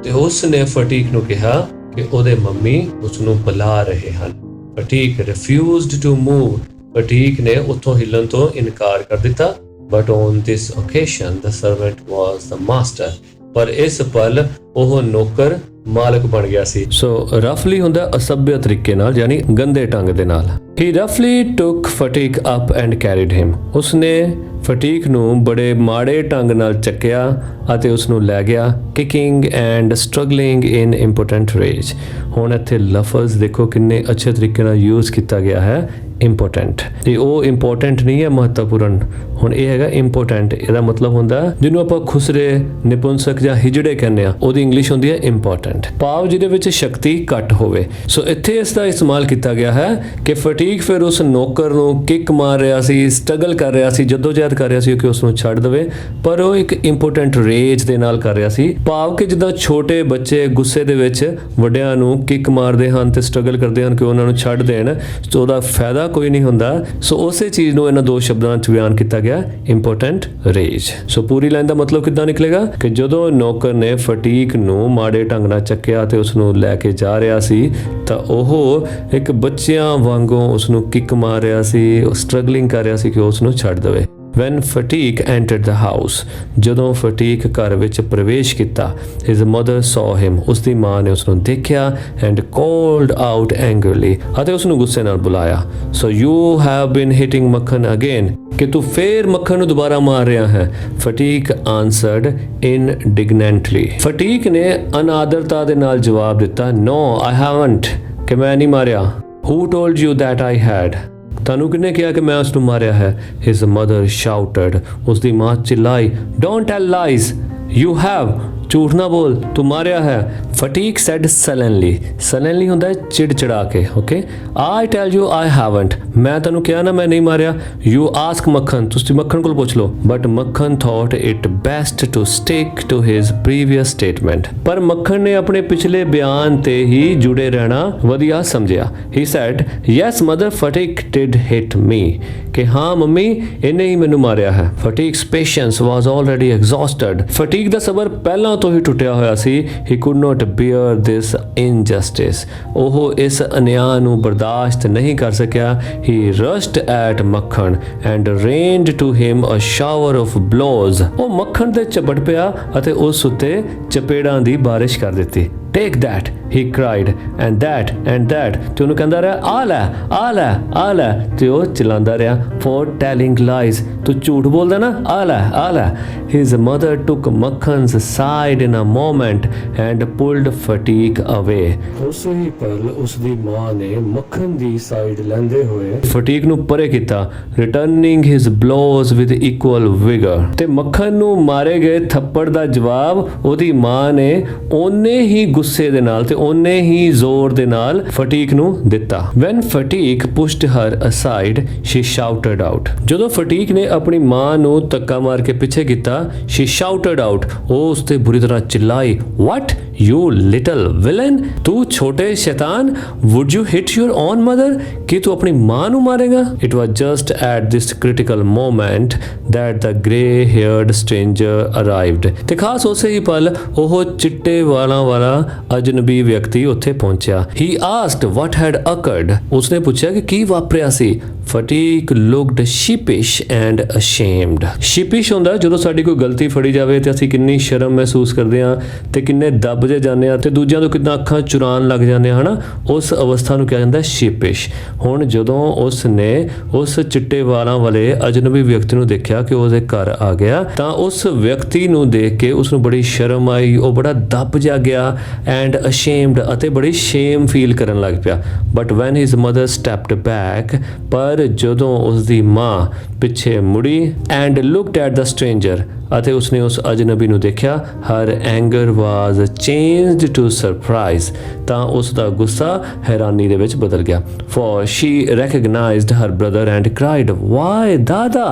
ਤੇ ਉਸਨੇ ਫਟੀਕ ਨੂੰ ਕਿਹਾ ਕਿ ਉਹਦੇ ਮੰਮੀ ਉਸ ਨੂੰ ਬੁਲਾ ਰਹੇ ਹਨ। ਫਟੀਕ refused to move, ਫਟੀਕ ਨੇ ਉੱਥੋਂ ਹਿੱਲਣ ਤੋਂ ਇਨਕਾਰ ਕਰ ਦਿੱਤਾ। but on this occasion the servant was the master, ਪਰ ਇਸ ਪਲ ਉਹ ਨੌਕਰ ਮਾਲਕ ਬਣ ਗਿਆ ਸੀ। ਸੋ ਰਫਲੀ ਹੁੰਦਾ ਅਸਭ्य ਤਰੀਕੇ ਨਾਲ, ਯਾਨੀ ਗੰਦੇ ਢੰਗ ਦੇ ਨਾਲ। he roughly took Fatiq up and carried him, ਉਸਨੇ ਫਟੀਕ ਨੂੰ ਬੜੇ ਮਾੜੇ ਢੰਗ ਨਾਲ ਚੱਕਿਆ ਅਤੇ ਉਸ ਨੂੰ ਲੈ ਗਿਆ। kicking and struggling in impotent rage, ਹੁਣ ਇੱਥੇ ਲਫ਼ਜ਼ ਦੇਖੋ ਕਿੰਨੇ ਅੱਛੇ ਤਰੀਕੇ ਨਾਲ ਯੂਜ਼ ਕੀਤਾ ਗਿਆ ਹੈ। ਇੰਪੋਰਟੈਂਟ, ਤੇ ਉਹ ਇੰਪੋਰਟੈਂਟ ਨਹੀਂ ਹੈ ਮਹੱਤਵਪੂਰਨ, ਹੁਣ ਇਹ ਹੈਗਾ ਇੰਪੋਰਟੈਂਟ। ਇਹਦਾ ਮਤਲਬ ਹੁੰਦਾ ਜਿਹਨੂੰ ਆਪਾਂ ਖੁਸਰੇ, ਨਿਪੁੰਸਕ ਜਾਂ ਹਿਜੜੇ ਕਹਿੰਦੇ ਆ, ਉਹਦੀ ਇੰਗਲਿਸ਼ ਹੁੰਦੀ ਹੈ ਇੰਪੋਰਟੈਂਟ, ਭਾਵ ਜਿਹਦੇ ਵਿੱਚ ਸ਼ਕਤੀ ਘੱਟ ਹੋਵੇ। ਸੋ ਇੱਥੇ ਇਸ ਦਾ ਇਸਤੇਮਾਲ ਕੀਤਾ ਗਿਆ ਹੈ ਕਿ ਫਟੀਕ ਫਿਰ ਉਸ ਨੌਕਰ ਨੂੰ ਕਿੱਕ ਮਾਰ ਰਿਹਾ ਸੀ, ਸਟਰਗਲ ਕਰ ਰਿਹਾ ਸੀ, ਜਦੋਜਹਿਦ ਕਰ ਰਿਹਾ ਸੀ ਕਿ ਉਸ ਨੂੰ ਛੱਡ ਦੇਵੇ, ਪਰ ਉਹ ਇੱਕ ਇੰਪੋਰਟੈਂਟ ਰੇਜ ਦੇ ਨਾਲ ਕਰ ਰਿਹਾ ਸੀ। ਭਾਵ ਕਿ ਜਿੱਦਾਂ ਛੋਟੇ ਬੱਚੇ ਗੁੱਸੇ ਦੇ ਵਿੱਚ ਵੱਡਿਆਂ ਨੂੰ ਕਿੱਕ ਮਾਰਦੇ ਹਨ ਤੇ ਸਟਰਗਲ ਕਰਦੇ ਹਨ ਕਿ ਉਹਨਾਂ ਨੂੰ ਛੱਡ ਦੇਣ, ਸੋ ਉਹਦਾ ਫਾਇਦਾ ਕੋਈ ਨਹੀਂ ਹੁੰਦਾ। ਸੋ ਉਸੇ ਚੀਜ਼ ਨੂੰ ਇਹਨਾਂ ਦੋ ਸ਼ਬਦਾਂ ਵਿੱਚ ਬਿਆਨ ਕੀਤਾ ਗਿਆ, ਇੰਪੋਰਟੈਂਟ ਰੇਜ। ਸੋ ਪੂਰੀ ਲਾਈਨ ਦਾ ਮਤਲਬ ਕਿੱਦਾਂ ਨਿਕਲੇਗਾ ਕਿ ਜਦੋਂ ਨੌਕਰ ਨੇ ਫਟੀਕ ਨੂੰ ਮਾੜੇ ਢੰਗ ਨਾਲ ਚੱਕਿਆ ਤੇ ਉਸ ਨੂੰ ਲੈ ਕੇ ਜਾ ਰਿਹਾ ਸੀ, ਤਾਂ ਉਹ ਇੱਕ ਬੱਚਿਆਂ ਵਾਂਗੂ ਉਸ ਨੂੰ ਕਿੱਕ ਮਾਰ ਰਿਹਾ ਸੀ, ਸਟਰਗਲਿੰਗ ਕਰ ਰਿਹਾ ਸੀ ਕਿ ਉਸ ਨੂੰ ਛੱਡ ਦੇਵੇ। When Fatigue entered the house, ਜਦੋਂ ਫਟੀਕ ਘਰ ਵਿੱਚ ਪ੍ਰਵੇਸ਼ ਕੀਤਾ, his mother saw him, ਉਸ ਦੀ ਮਾਂ ਨੇ ਉਸ ਨੂੰ ਦੇਖਿਆ and called out angrily, ਅਤੇ ਉਸ ਨੂੰ ਗੁੱਸੇ ਨਾਲ ਬੁਲਾਇਆ, so you have been hitting ਮੱਖਣ again, ਕਿ ਤੂੰ ਫੇਰ ਮੱਖਣ ਨੂੰ ਦੁਬਾਰਾ ਮਾਰ ਰਿਹਾ ਹੈ। ਫਟੀਕ answered indignantly, ਫਟੀਕ ਨੇ ਅਨਾਦਰਤਾ ਦੇ ਨਾਲ ਜਵਾਬ ਦਿੱਤਾ, no I haven't, ਕਿ ਮੈਂ ਨਹੀਂ ਮਾਰਿਆ। who told you that I had, ਤੁਹਾਨੂੰ ਕਿਹਨੇ ਕਿਹਾ ਕਿ ਮੈਂ ਉਸ ਨੂੰ ਮਾਰਿਆ ਹੈ? His mother shouted, ਉਸ ਦੀ ਮਾਂ ਚਿल्लाई, don't tell lies, you have, ਝੂਠ ਨਾ ਬੋਲ, ਤੂੰ ਮਾਰਿਆ ਹੈ। ਫਟੀਕ said sullenly ਹੁੰਦਾ ਹੈ ਚਿੜਚਿੜਾ ਕੇ, okay. I tell you I haven't, ਮੈਂ ਤੈਨੂੰ ਕਿਹਾ ਨਾ ਮੈਂ ਨਹੀਂ ਮਾਰਿਆ। You ask ਮੱਖਣ, ਤੁਸੀਂ ਮੱਖਣ ਕੋਲ ਪੁੱਛ ਲਓ। But ਮੱਖਣ thought it best to stick to his previous statement, ਪਰ ਮੱਖਣ ਨੇ ਆਪਣੇ ਪਿਛਲੇ ਬਿਆਨ ਤੇ ਹੀ ਜੁੜੇ ਰਹਿਣਾ ਵਧੀਆ ਸਮਝਿਆ। He said, yes mother, Fatigue did hit me, ਕਿ ਹਾਂ ਮੰਮੀ ਇਹਨੇ ਹੀ ਮੈਨੂੰ ਮਾਰਿਆ ਹੈ। Fatigue's patience was already exhausted, ਫਟੀਕ ਦਾ ਸਬਰ ਪਹਿਲਾਂ ਤੋਂ ਹੀ ਟੁੱਟਿਆ ਹੋਇਆ ਸੀ। He could not bear this injustice, ਉਹ ਇਸ ਅਨਿਆਂ ਨੂੰ ਬਰਦਾਸ਼ਤ ਨਹੀਂ ਕਰ ਸਕਿਆ। He rushed at ਮੱਖਣ and rained to him a shower of blows, ਉਹ ਮੱਖਣ ਤੇ ਝਪਟ ਪਿਆ ਅਤੇ ਉਸ ਉੱਤੇ ਚਪੇੜਾਂ ਦੀ ਬਾਰਿਸ਼ ਕਰ ਦਿੱਤੀ। Take that, he cried, and that, ਤੇ ਉਹਨੂੰ ਕਹਿੰਦਾ ਰਿਹਾ ਆ ਲੈ, ਤੇ ਉਹ ਚਲਾਉਂਦਾ ਰਿਹਾ for telling lies, ਤੂੰ ਝੂਠ ਬੋਲਦਾ ਨਾ, ਆ ਲੈ। His mother took Makhan's side in a moment and pulled Fatigue away, ਉਸੇ ਹੀ ਪਲ ਉਸ ਦੀ ਮਾਂ ਨੇ ਮੱਖਣ ਦੀ ਸਾਈਡ ਲੈਂਦੇ ਹੋਏ ਫਟੀਕ ਨੂੰ ਪਰੇ ਕੀਤਾ, returning his blows with equal vigor, ਤੇ ਮੱਖਣ ਨੂੰ ਮਾਰੇ ਗਏ ਥੱਪੜ ਦਾ ਜਵਾਬ ਉਹਦੀ ਮਾਂ ਨੇ ਓਨੇ ਹੀ ਗੁੱਸੇ ਦੇ ਨਾਲ ਤੇ ਓਨੇ ਹੀ ਜ਼ੋਰ ਦੇ ਨਾਲ ਫਟੀਕ ਨੂੰ ਦਿੱਤਾ। When Fatigue pushed her aside, she shouted out, ਜਦੋਂ ਫਟੀਕ ਨੇ ਆਪਣੀ ਮਾਂ ਨੂੰ ਧੱਕਾ ਮਾਰ ਕੇ ਪਿੱਛੇ ਕੀਤਾ, she shouted out, ਉਹ ਉਸ ਤੇ ਬੁਰੀ ਤਰ੍ਹਾਂ ਚਿल्लाई, what, you little villain, ਤੂੰ ਛੋਟੇ ਸ਼ੈਤਾਨ, would you hit your own mother, ਕਿ ਤੂੰ ਆਪਣੀ ਮਾਂ ਨੂੰ ਮਾਰੇਗਾ? It was just at this critical moment that the grey-haired stranger arrived, ਤੇ ਖਾਸ ਉਸੇ ਹੀ ਪਲ ਉਹ ਚਿੱਟੇ ਵਾਲਾਂ ਵਾਲਾ ਅਜਨਬੀ ਵਿਅਕਤੀ ਉੱਥੇ ਪਹੁੰਚਿਆ। He asked what had occurred, ਉਸਨੇ ਪੁੱਛਿਆ ਕਿ ਕੀ ਵਾਪਰਿਆ ਸੀ। Fatigue looked sheepish and ashamed, sheepish ਹੁੰਦਾ ਜਦੋਂ ਸਾਡੀ ਕੋਈ ਗਲਤੀ ਫੜੀ ਜਾਵੇ ਤੇ ਅਸੀਂ ਕਿੰਨੀ ਸ਼ਰਮ ਮਹਿਸੂਸ ਕਰਦੇ ਹਾਂ ਤੇ ਕਿੰਨੇ ਦੱਬ ਜੇ ਜਾਂਦੇ ਹਾਂ ਤੇ ਦੂਜਿਆਂ ਤੋਂ ਕਿੰਨਾ ਅੱਖਾਂ ਚੁਰਾਉਣ ਲੱਗ ਜਾਂਦੇ ਹਾਂ, ਹਨਾ, ਉਸ ਅਵਸਥਾ ਨੂੰ ਕਿਹਾ ਜਾਂਦਾ sheepish। ਹੁਣ ਜਦੋਂ ਉਸ ਨੇ ਉਸ ਚਿੱਟੇ ਵਾਲਾਂ ਵਾਲੇ ਅਜਨਬੀ ਵਿਅਕਤੀ ਨੂੰ ਦੇਖਿਆ ਕਿ ਉਹਦੇ ਘਰ ਆ ਗਿਆ ਤਾਂ ਉਸ ਵਿਅਕਤੀ ਨੂੰ ਦੇਖ ਕੇ ਉਸ ਨੂੰ ਬੜੀ ਸ਼ਰਮ ਆਈ, ਉਹ ਬੜਾ ਦੱਬ ਜਾ ਗਿਆ and ashamed, ਅਤੇ ਬੜੀ ਸ਼ੇਮ ਫੀਲ ਕਰਨ ਲੱਗ ਪਿਆ। But when his mother stepped back, ਪਰ ਜਦੋਂ ਉਸ ਦੀ ਮਾਂ ਪਿੱਛੇ ਮੁੜੀ and looked at the stranger, ਅਤੇ ਉਸਨੇ ਉਸ ਅਜਨਬੀ ਨੂੰ ਦੇਖਿਆ, her anger was changed to surprise, ਤਾਂ ਉਸ ਦਾ ਗੁੱਸਾ ਹੈਰਾਨੀ ਦੇ ਵਿੱਚ ਬਦਲ ਗਿਆ। For she recognized her brother and cried, why dada,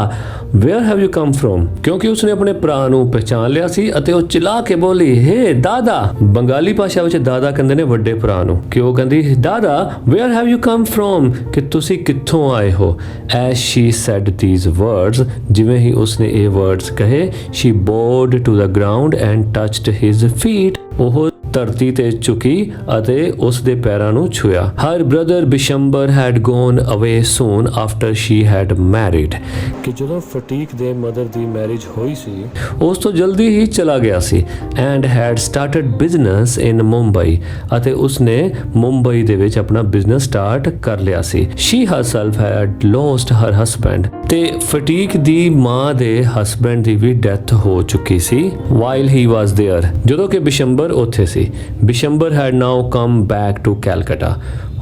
where have you come from, ਕਿਉਂਕਿ ਉਸਨੇ ਆਪਣੇ ਭਰਾ ਨੂੰ ਪਹਿਚਾਨ ਲਿਆ ਸੀ ਅਤੇ ਉਹ ਚਿਲਾ ਕੇ ਬੋਲੀ, hey ਦਾਦਾ, ਬੰਗਾਲੀ ਭਾਸ਼ਾ ਵਿੱਚ ਦਾਦਾ ਕਹਿੰਦੇ ਨੇ ਵੱਡੇ ਭਰਾ ਨੂੰ, ਕਿ ਉਹ ਕਹਿੰਦੀ, ਦਾਦਾ where have you come from, ਕਿ ਤੁਸੀਂ ਕਿੱਥੋਂ ਆਏ ਹੋ। As she said these words, ਜਿਵੇਂ ਹੀ ਉਸਨੇ ਇਹ words ਕਹੇ, she bowed to the ground and touched his feet, ਉਹ ਧਰਤੀ ਤੇ ਝੁਕੀ ਅਤੇ ਉਸ ਦੇ ਪੈਰਾਂ ਨੂੰ ਛੂਇਆ। Her brother Bishambar had gone away soon after she had married, ਕਿ ਜਦੋਂ ਫਟੀਕ ਦੇ ਮਦਰ ਦੀ ਮੈਰਿਜ ਹੋਈ ਸੀ ਉਸ ਤੋਂ ਜਲਦੀ ਹੀ ਚਲਾ ਗਿਆ ਸੀ। and had started business in Mumbai, ਅਤੇ ਉਸਨੇ ਮੁੰਬਈ ਦੇ ਵਿੱਚ ਆਪਣਾ ਬਿਜ਼ਨਸ ਸਟਾਰਟ ਕਰ ਲਿਆ ਸੀ। she herself had lost her husband, ਤੇ ਫਟੀਕ ਦੀ ਮਾਂ ਦੇ ਹਸਬੈਂਡ ਦੀ ਵੀ ਡੈਥ ਹੋ ਚੁੱਕੀ ਸੀ while he was there, ਜਦੋਂ ਕਿ ਬਿਸ਼ੰਬਰ ਉੱਥੇ ਸੀ। Bishambar had now come back to Calcutta,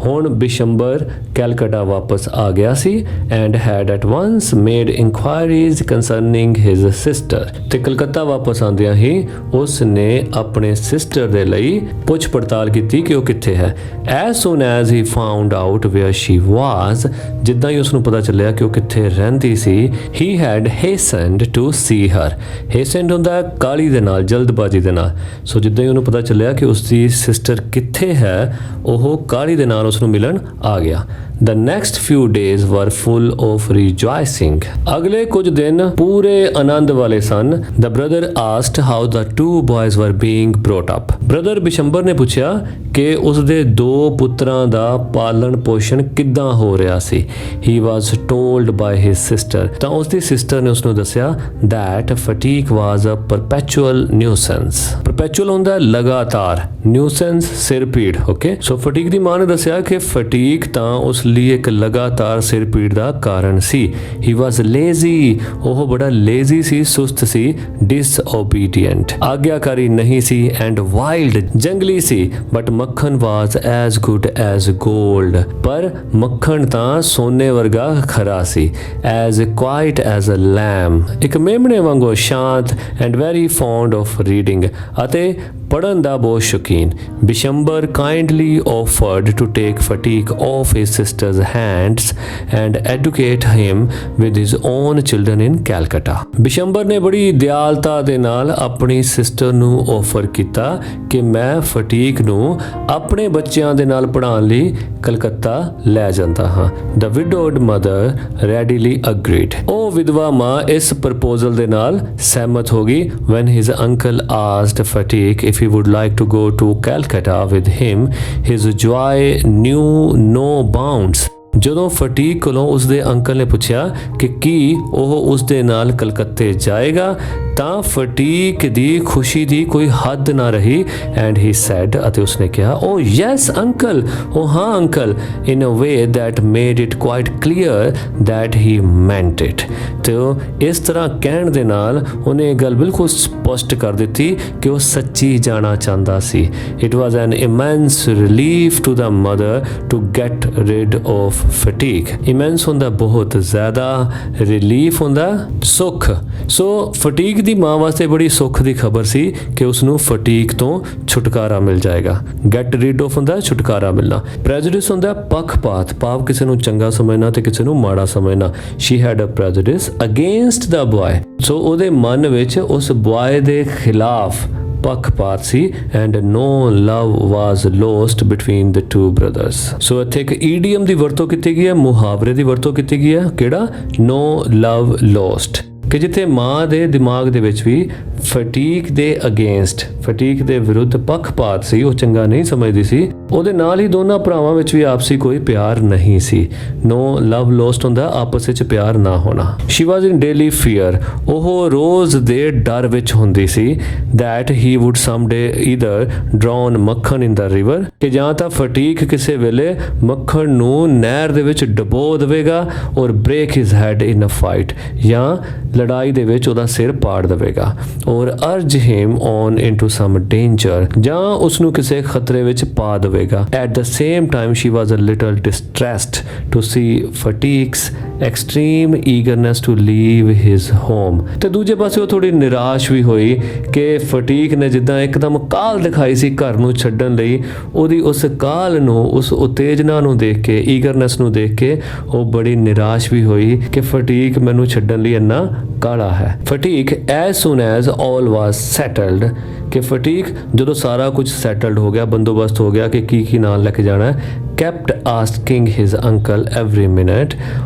ਹੁਣ ਬਿਸ਼ੰਬਰ ਕੈਲਕਟਾ ਵਾਪਸ ਆ ਗਿਆ ਸੀ and had at once made inquiries concerning his sister, ਤੇ ਕਲਕੱਤਾ ਵਾਪਸ ਆਉਂਦਿਆਂ ਹੀ ਉਸ ਨੇ ਆਪਣੇ ਸਿਸਟਰ ਦੇ ਲਈ ਪੁੱਛ ਪੜਤਾਲ ਕੀਤੀ ਕਿ ਉਹ ਕਿੱਥੇ ਹੈ। as soon as he found out where she was, ਜਿੱਦਾਂ ਹੀ ਉਸ ਨੂੰ ਪਤਾ ਚੱਲਿਆ ਕਿ ਉਹ ਕਿੱਥੇ ਰਹਿੰਦੀ ਸੀ, he had hastened to see her, hastened ਹੁੰਦਾ ਕਾਲੀ ਦੇ ਨਾਲ, ਜਲਦਬਾਜ਼ੀ ਦੇ ਨਾਲ। ਸੋ ਜਿੱਦਾਂ ਹੀ ਉਹਨੂੰ ਪਤਾ ਚੱਲਿਆ ਕਿ ਉਸ ਦੀ ਸਿਸਟਰ ਕਿੱਥੇ ਹੈ, ਉਹ ਕਾਲੀ ਦੇ ਨਾਲ ਉਸ ਨੂੰ ਮਿਲਣ ਆ ਗਿਆ। The next few days were full of rejoicing. ਅਗਲੇ ਕੁਝ ਦਿਨ ਪੂਰੇ ਆਨੰਦ ਵਾਲੇ ਸਨ. The brother asked how the two boys were being brought up. Brother Bishambar ਨੇ ਪੁੱਛਿਆ ਕਿ ਉਸਦੇ ਦੋ ਪੁੱਤਰਾਂ ਦਾ ਪਾਲਣ ਪੋਸ਼ਣ ਕਿੱਦਾਂ ਹੋ ਰਿਹਾ ਸੀ. He was told by his sister. ਤਾਂ ਉਸਦੀ ਸਿਸਟਰ ਨੇ ਉਸਨੂੰ ਦੱਸਿਆ that fatigue was a perpetual nuisance. Perpetual ਹੁੰਦਾ ਲਗਾਤਾਰ, nuisance ਸਿਰ ਪੀੜ. ਓਕੇ, ਸੋ ਫਟੀਕ ਦੀ ਮਾਂ ਨੇ ਦੱਸਿਆ ਕਿ ਫਟੀਕ ਤਾਂ ਉਸ ਲਈ ਇੱਕ ਲਗਾਤਾਰ ਸਿਰ ਪੀੜ ਦਾ ਕਾਰਨ ਸੀ. He was lazy. ਉਹ ਬੜਾ ਲੇਜ਼ੀ ਸੀ, ਸੁਸਤ ਸੀ, disobedient, ਆਗਿਆਕਾਰੀ ਨਹੀਂ ਸੀ, and wild, ਜੰਗਲੀ ਸੀ. ਬਟ ਮੱਖਣ was as good as gold. ਪਰ ਮੱਖਣ ਤਾਂ ਸੋਨੇ ਵਰਗਾ ਖਰਾ ਸੀ. as quiet as a lamb. ਇੱਕ ਮੇਮਣੇ ਵਾਂਗੂ ਸ਼ਾਂਤ and very fond of reading. ਅਤੇ ਪੜ੍ਹਨ ਦਾ ਬਹੁਤ ਸ਼ੌਕੀਨ. Bishambar kindly offered to take fatigue off his sister's hands and educate him with his own children in Calcutta. Bishambar ਨੇ ਬੜੀ ਦਿਆਲਤਾ ਦੇ ਨਾਲ ਆਪਣੀ ਸਿਸਟਰ ਨੂੰ ਆਫਰ ਕੀਤਾ ਕਿ ਮੈਂ ਫਟੀਕ ਨੂੰ ਆਪਣੇ ਬੱਚਿਆਂ ਦੇ ਨਾਲ ਪੜ੍ਹਾਉਣ ਲਈ ਕਲਕੱਤਾ ਲੈ ਜਾਂਦਾ ਹਾਂ. The widowed mother readily agreed. ਉਹ ਵਿਧਵਾ ਮਾਂ ਇਸ ਪ੍ਰਪੋਜ਼ਲ ਦੇ ਨਾਲ ਸਹਿਮਤ ਹੋ ਗਈ. When his uncle asked Fatiq if he would like to go to Calcutta with him, his joy knew no bounds. ਜਦੋਂ ਫਟੀਕ ਕੋਲੋਂ ਉਸਦੇ ਅੰਕਲ ਨੇ ਪੁੱਛਿਆ ਕਿ ਕੀ ਉਹ ਉਸਦੇ ਨਾਲ ਕਲਕੱਤੇ ਜਾਏਗਾ ਤਾਂ ਫਟੀਕ ਦੀ ਖੁਸ਼ੀ ਦੀ ਕੋਈ ਹੱਦ ਨਾ ਰਹੀ. ਐਂਡ ਹੀ ਸੈਡ, ਅਤੇ ਉਸਨੇ ਕਿਹਾ ਓ ਯੈਸ ਅੰਕਲ, ਉਹ ਹਾਂ uncle, in a way that made it quite clear that he meant it. ਤੇ ਇਸ ਤਰ੍ਹਾਂ ਕਹਿਣ ਦੇ ਨਾਲ ਉਹਨੇ ਇਹ ਗੱਲ ਬਿਲਕੁਲ ਸਪਸ਼ਟ ਕਰ ਦਿੱਤੀ ਕਿ ਉਹ ਸੱਚੀ ਜਾਣਾ ਚਾਹੁੰਦਾ ਸੀ. It was an immense relief to the mother to get rid of Phatik. Immense ਹੁੰਦਾ ਬਹੁਤ ਜ਼ਿਆਦਾ, ਰਿਲੀਫ ਹੁੰਦਾ ਸੁੱਖ. ਸੋ ਫਟੀਕ ਦੀ ਮਾਂ ਵਾਸਤੇ ਬੜੀ ਸੁੱਖ ਦੀ ਖਬਰ ਸੀ ਕਿ ਉਸ ਨੂੰ ਫਟੀਕ ਤੋਂ ਛੁਟਕਾਰਾ ਮਿਲ ਜਾਏਗਾ. ਗੈਟ ਰੀਡ ਆਫ ਹੁੰਦਾ ਛੁਟਕਾਰਾ ਮਿਲਣਾ. ਪ੍ਰੈਜੁਡਿਸ ਹੁੰਦਾ ਪੱਖਪਾਤ, ਭਾਵ ਕਿਸੇ ਨੂੰ ਚੰਗਾ ਸਮਝਣਾ ਤੇ ਕਿਸੇ ਨੂੰ ਮਾੜਾ ਸਮਝਣਾ. She had a prejudice against the boy. So ਉਹਦੇ ਮਨ ਵਿੱਚ ਉਸ ਬॉय ਦੇ ਖਿਲਾਫ ਪੱਖਪਾਤ ਸੀ. And no love was lost between the two brothers. So ਇੱਥੇ ਇੱਕ ਈਡੀਅਮ ਦੀ ਵਰਤੋਂ ਕੀਤੀ ਗਈ ਹੈ, ਮੁਹਾਵਰੇ ਦੀ ਵਰਤੋਂ ਕੀਤੀ ਗਈ ਹੈ. ਕਿਹੜਾ? ਨੋ ਲਵ ਲੋਸਟ. ਕਿ ਜਿੱਥੇ ਮਾਂ ਦੇ ਦਿਮਾਗ ਦੇ ਵਿੱਚ ਵੀ ਫਟੀਕ ਦੇ ਅਗੇਂਸਟ, ਫਟੀਕ ਦੇ ਵਿਰੁੱਧ ਪੱਖਪਾਤ ਸੀ, ਉਹ ਚੰਗਾ ਨਹੀਂ ਸਮਝਦੀ ਸੀ, ਉਹਦੇ ਨਾਲ ਹੀ ਦੋਨਾਂ ਭਰਾਵਾਂ ਵਿੱਚ ਵੀ ਆਪਸੀ ਕੋਈ ਪਿਆਰ ਨਹੀਂ ਸੀ. ਨੋ ਲਵ ਲੋਸਟ ਹੁੰਦਾ ਆਪਸ ਵਿੱਚ ਪਿਆਰ ਨਾ ਹੋਣਾ. She was in daily fear. ਉਹ ਰੋਜ਼ ਦੇ ਡਰ ਵਿੱਚ ਹੁੰਦੀ ਸੀ that he would someday either drown Makhan in the river, ਕਿ ਜਾਂ ਤਾਂ ਫਟੀਕ ਕਿਸੇ ਵੇਲੇ ਮੱਖਣ ਨੂੰ ਨਹਿਰ ਦੇ ਵਿੱਚ ਡਬੋ ਦੇਵੇਗਾ or break his head in a fight, ਜਾਂ ਲੜਾਈ ਦੇ ਵਿੱਚ ਉਹਦਾ ਸਿਰ ਪਾੜ ਦੇਵੇਗਾ. Or urge him on into some danger, ਜਾਂ ਉਸ ਨੂੰ ਕਿਸੇ ਖਤਰੇ ਵਿੱਚ ਪਾ ਦੇਵੇਗਾ. At the same time she was a little distressed to see Phatik's extreme eagerness to leave his home. ਤੇ ਦੂਜੇ ਪਾਸੇ ਉਹ ਥੋੜੀ ਨਿਰਾਸ਼ ਵੀ ਹੋਈ ਕਿ ਫਟੀਕ ਨੇ ਜਿੱਦਾਂ ਇੱਕਦਮ ਕਾਹਲ ਦਿਖਾਈ ਸੀ ਘਰ ਨੂੰ ਛੱਡਣ ਲਈ, ਉਹਦੀ ਉਸ ਕਾਹਲ ਨੂੰ, ਉਸ ਉਤੇਜਨਾ ਨੂੰ ਦੇਖ ਕੇ, ਈਗਰਨੈਸ ਨੂੰ ਦੇਖ ਕੇ ਉਹ ਬੜੀ ਨਿਰਾਸ਼ ਵੀ ਹੋਈ ਕਿ ਫਟੀਕ ਮੈਨੂੰ ਛੱਡਣ ਲਈ ਇੰਨਾ ਕਾਲਾ ਹੈ. ਫਟੀਕ as soon as all was settled, ਕਿ ਫਟੀਕ ਜਦੋਂ ਸਾਰਾ ਕੁਝ ਸੈਟਲਡ ਹੋ ਗਿਆ, ਬੰਦੋਬਸਤ ਹੋ ਗਿਆ ਕਿ ਕੀ ਨਾਲ ਲੈ ਕੇ ਜਾਣਾ ਹੈ, kept asking his uncle every minute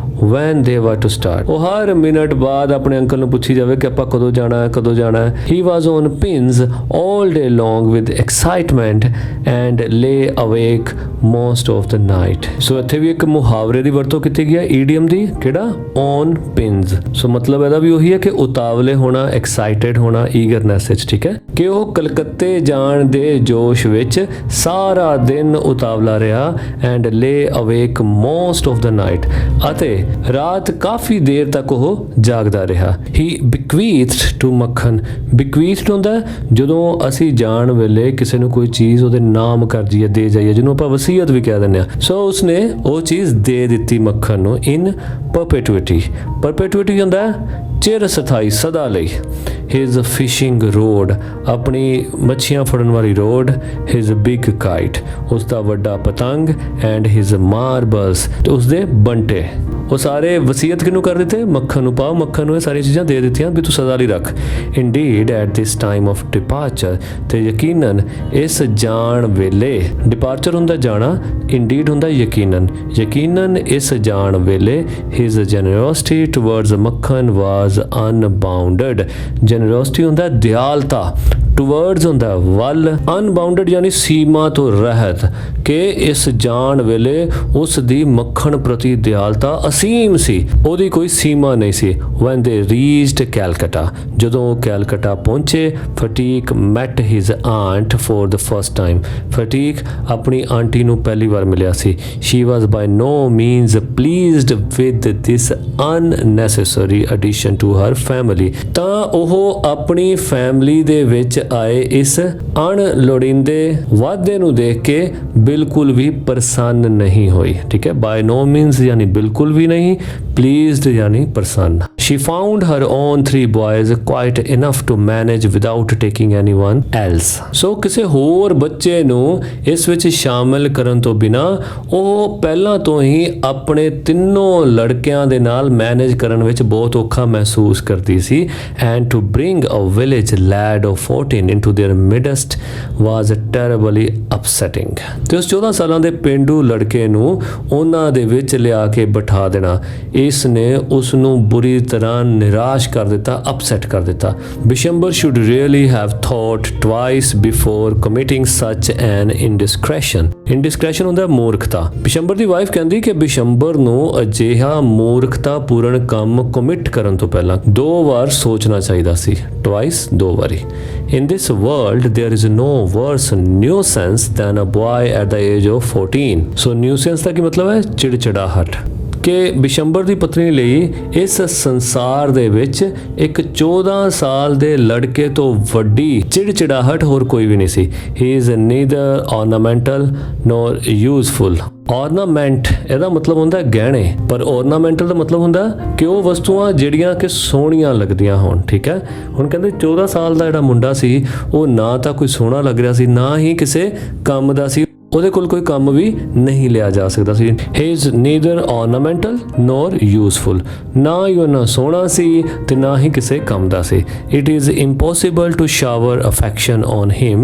when they were to start. ਉਹ ਹਰ ਮਿੰਟ ਬਾਅਦ ਆਪਣੇ ਅੰਕਲ ਨੂੰ ਪੁੱਛੀ ਜਾਵੇ ਕਿ ਆਪਾਂ ਕਦੋਂ ਜਾਣਾ ਹੈ, ਕਦੋਂ ਜਾਣਾ ਹੈ. He was on pins all day long with excitement and lay awake most of the night. ਸੋ ਇੱਥੇ ਵੀ ਇੱਕ ਮੁਹਾਵਰੇ ਦੀ ਵਰਤੋਂ ਕੀਤੀ ਗਈ ਹੈ, ਈਡੀਅਮ ਦੀ. ਕਿਹੜਾ? on pins. ਸੋ ਮਤਲਬ ਇਹਦਾ ਵੀ ਉਹੀ ਹੈ ਕਿ ਉਤਾਵਲੇ ਹੋਣਾ, ਐਕਸਾਈਟਡ ਹੋਣਾ, ਈਗਰਨੈਸ ਵਿੱਚ. ਠੀਕ ਹੈ, ਕਿ ਉਹ ਕਲਕੱਤੇ ਜਾਣ ਦੇ ਜੋਸ਼ ਵਿੱਚ ਸਾਰਾ ਦਿਨ ਉਤਾਵਲਾ ਰਿਹਾ. ਐਂਡ ਲੇ ਅਵੇਕ ਮੋਸਟ ਆਫ ਦਾ ਨਾਈਟ, ਅਤੇ ਰਾਤ ਕਾਫੀ ਦੇਰ ਤੱਕ ਉਹ ਜਾਗਦਾ ਰਿਹਾ. ਹੀ ਬਿਕਵੀਥਡ ਟੂ ਮੱਖਣ. ਬਿਕਵੀਥਡ ਹੁੰਦਾ ਜਦੋਂ ਅਸੀਂ ਜਾਣ ਵੇਲੇ ਕਿਸੇ ਨੂੰ ਕੋਈ ਚੀਜ਼ ਉਹਦੇ ਨਾਮ ਕਰ ਜੀਏ, ਦੇ ਜਾਈਏ, ਜਿਹਨੂੰ ਆਪਾਂ ਵਸੀਅਤ ਵੀ ਕਹਿ ਦਿੰਦੇ ਹਾਂ. ਸੋ ਉਸਨੇ ਉਹ ਚੀਜ਼ ਦੇ ਦਿੱਤੀ ਮੱਖਣ ਨੂੰ ਇਨ ਪਰਪੈਟੁਇਟੀ. ਪਰਪੈਟੁਇਟੀ ਹੁੰਦਾ ਚਿਰ ਸਥਾਈ, ਸਦਾ ਲਈ. ਹਿਜ਼ ਫਿਸ਼ਿੰਗ ਰੋਡ, ਆਪਣੀ ਮੱਛੀਆਂ ਫੜਨ ਵਾਲੀ ਰੋਡ. ਹਿਜ਼ ਬਿਗ ਕਾਈਟ, ਉਸ ਦਾ ਵੱਡਾ ਪਤੰਗ. ਐਂਡ ਹਿਜ਼ ਮਾਰਬਲਸ, ਤੇ ਉਸਦੇ ਬੰਟੇ. ਉਹ ਸਾਰੇ ਵਸੀਅਤ ਕਿਹਨੂੰ ਕਰ ਦਿੱਤੇ? ਮੱਖਣ ਨੂੰ। ਪਾਓ ਮੱਖਣ ਨੂੰ ਇਹ ਸਾਰੀਆਂ ਚੀਜ਼ਾਂ ਦੇ ਦਿੱਤੀਆਂ ਵੀ ਤੂੰ ਸਦਾ ਲਈ ਰੱਖ। Indeed at this time of departure, ਤੇ ਯਕੀਨਨ ਇਸ ਜਾਣ ਵੇਲੇ, ਡਿਪਾਰਚਰ ਹੁੰਦਾ ਜਾਣਾ, ਇੰਡੀਡ ਹੁੰਦਾ ਯਕੀਨਨ, ਯਕੀਨਨ ਇਸ ਜਾਣ ਵੇਲੇ ਹਿਜ਼ ਜੈਨਰੋਸਿਟੀ ਟੁਵਰਡਸ ਮੱਖਣ ਵਾਜ਼ ਅਨਬਾਊਂਡਡ। ਜੈਨਰੋਸਿਟੀ ਹੁੰਦਾ ਦਿਆਲਤਾ, ਟੁਵਰਡਸ ਹੁੰਦਾ ਵੱਲ, ਅਨਬਾਊਂਡਡ ਯਾਨੀ ਸੀਮਾ ਤੋਂ ਰਹਿਤ, ਕਿ ਇਸ ਜਾਣ ਵੇਲੇ ਉਸ ਦੀ ਮੱਖਣ ਪ੍ਰਤੀ ਦਿਆਲਤਾ ਅਸੀਮ ਸੀ, ਉਹਦੀ ਕੋਈ ਸੀਮਾ ਨਹੀਂ ਸੀ। when they reached ਕੈਲਕਟਾ, ਜਦੋਂ ਉਹ ਕੈਲਕਟਾ ਪਹੁੰਚੇ, ਫਟੀਕ met his aunt for the first time, ਫਟੀਕ ਆਪਣੀ ਆਂਟੀ ਨੂੰ ਪਹਿਲੀ ਵਾਰ ਮਿਲਿਆ ਸੀ। she was by no means pleased with this unnecessary addition to her family, ਤਾਂ ਉਹ ਆਪਣੀ ਫੈਮਿਲੀ ਦੇ ਵਿੱਚ ਆਏ ਇਸ ਅਣਲੋੜੀਂਦੇ ਵਾਧੇ ਨੂੰ ਦੇਖ ਕੇ ਬਿਲਕੁਲ ਵੀ ਪ੍ਰਸੰਨ ਨਹੀਂ ਹੋਈ। ਠੀਕ ਹੈ, by no means ਯਾਨੀ ਬਿਲਕੁਲ ਵੀ ਨਹੀਂ, pleased ਯਾਨੀ ਪ੍ਰਸੰਨ। she found her own 3 boys quite enough to manage without taking anyone else, ਸੋ ਕਿਸੇ ਹੋਰ ਬੱਚੇ ਨੂੰ ਇਸ ਵਿੱਚ ਸ਼ਾਮਿਲ ਕਰਨ ਤੋਂ ਬਿਨਾ ਉਹ ਪਹਿਲਾਂ ਤੋਂ ਹੀ ਆਪਣੇ ਤਿੰਨੋਂ ਲੜਕਿਆਂ ਦੇ ਨਾਲ ਮੈਨੇਜ ਕਰਨ ਵਿੱਚ ਬਹੁਤ ਔਖਾ ਮਹਿਸੂਸ ਕਰਦੀ ਸੀ। and to bring a village lad of 14 into their midst was terribly upsetting, ਤੇ ਉਸ 14 ਸਾਲਾਂ ਦੇ ਪਿੰਡੂ ਲੜਕੇ ਨੂੰ ਉਹਨਾਂ ਦੇ ਵਿੱਚ ਲਿਆ ਕੇ ਬਿਠਾ ਦੇਣਾ, ਇਸ ਨੇ ਉਸ ਨੂੰ ਬੁਰੀ ਤਰ੍ਹਾਂ ਨਿਰਾਸ਼ ਕਰ ਦਿੱਤਾ, ਅਪਸੈਟ ਕਰ ਦਿੱਤਾ। Bishambar should really have thought twice before committing such an indiscretion, indiscretion ਹੁੰਦਾ ਮੂਰਖਤਾ। ਬਿਸ਼ੰਬਰ ਦੀ ਵਾਈਫ ਕਹਿੰਦੀ ਕਿ ਬਿਸ਼ੰਬਰ ਨੂੰ ਅਜਿਹਾ ਮੂਰਖਤਾ ਪੂਰਨ ਕੰਮ ਕਮਿਟ ਕਰਨ ਤੋਂ ਪਹਿਲਾਂ 2 ਵਾਰ ਸੋਚਣਾ ਚਾਹੀਦਾ ਸੀ। twice, 2 ਵਾਰੀ। in this world there is no worse nuisance than a boy at the age of 14, so nuisance ਦਾ ਕੀ ਮਤਲਬ ਹੈ? ਚਿੜਚਿੜਾਹਟ। ਕਿ ਬਿਸ਼ੰਬਰ ਦੀ ਪਤਨੀ ਲਈ ਇਸ ਸੰਸਾਰ ਦੇ ਵਿੱਚ ਇੱਕ 14 ਸਾਲ ਦੇ ਲੜਕੇ ਤੋਂ ਵੱਡੀ ਚਿੜਚਿੜਾਹਟ ਹੋਰ ਕੋਈ ਵੀ ਨਹੀਂ ਸੀ। He is neither ornamental nor useful, ornament ਇਹਦਾ ਮਤਲਬ ਹੁੰਦਾ ਗਹਿਣੇ, ਪਰ ornamental ਦਾ ਮਤਲਬ ਹੁੰਦਾ ਕਿ ਉਹ ਵਸਤੂਆਂ ਜਿਹੜੀਆਂ ਕਿ ਸੋਹਣੀਆਂ ਲੱਗਦੀਆਂ ਹੋਣ। ਠੀਕ ਹੈ, ਹੁਣ ਕਹਿੰਦੇ 14 ਸਾਲ ਦਾ ਜਿਹੜਾ ਮੁੰਡਾ ਸੀ ਉਹ ਨਾ ਤਾਂ ਕੋਈ ਸੋਹਣਾ ਲੱਗ ਰਿਹਾ ਸੀ, ਨਾ ਹੀ ਕਿਸੇ ਕੰਮ ਦਾ ਸੀ, ਉਹਦੇ ਕੋਲ ਕੋਈ ਕੰਮ ਵੀ ਨਹੀਂ ਲਿਆ ਜਾ ਸਕਦਾ ਸੀ। he is neither ornamental nor useful, ਨਾ ਹੀ ਉਹ ਸੋਹਣਾ ਸੀ ਤੇ ਨਾ ਹੀ ਕਿਸੇ ਕੰਮ ਦਾ ਸੀ। it is impossible to shower affection on him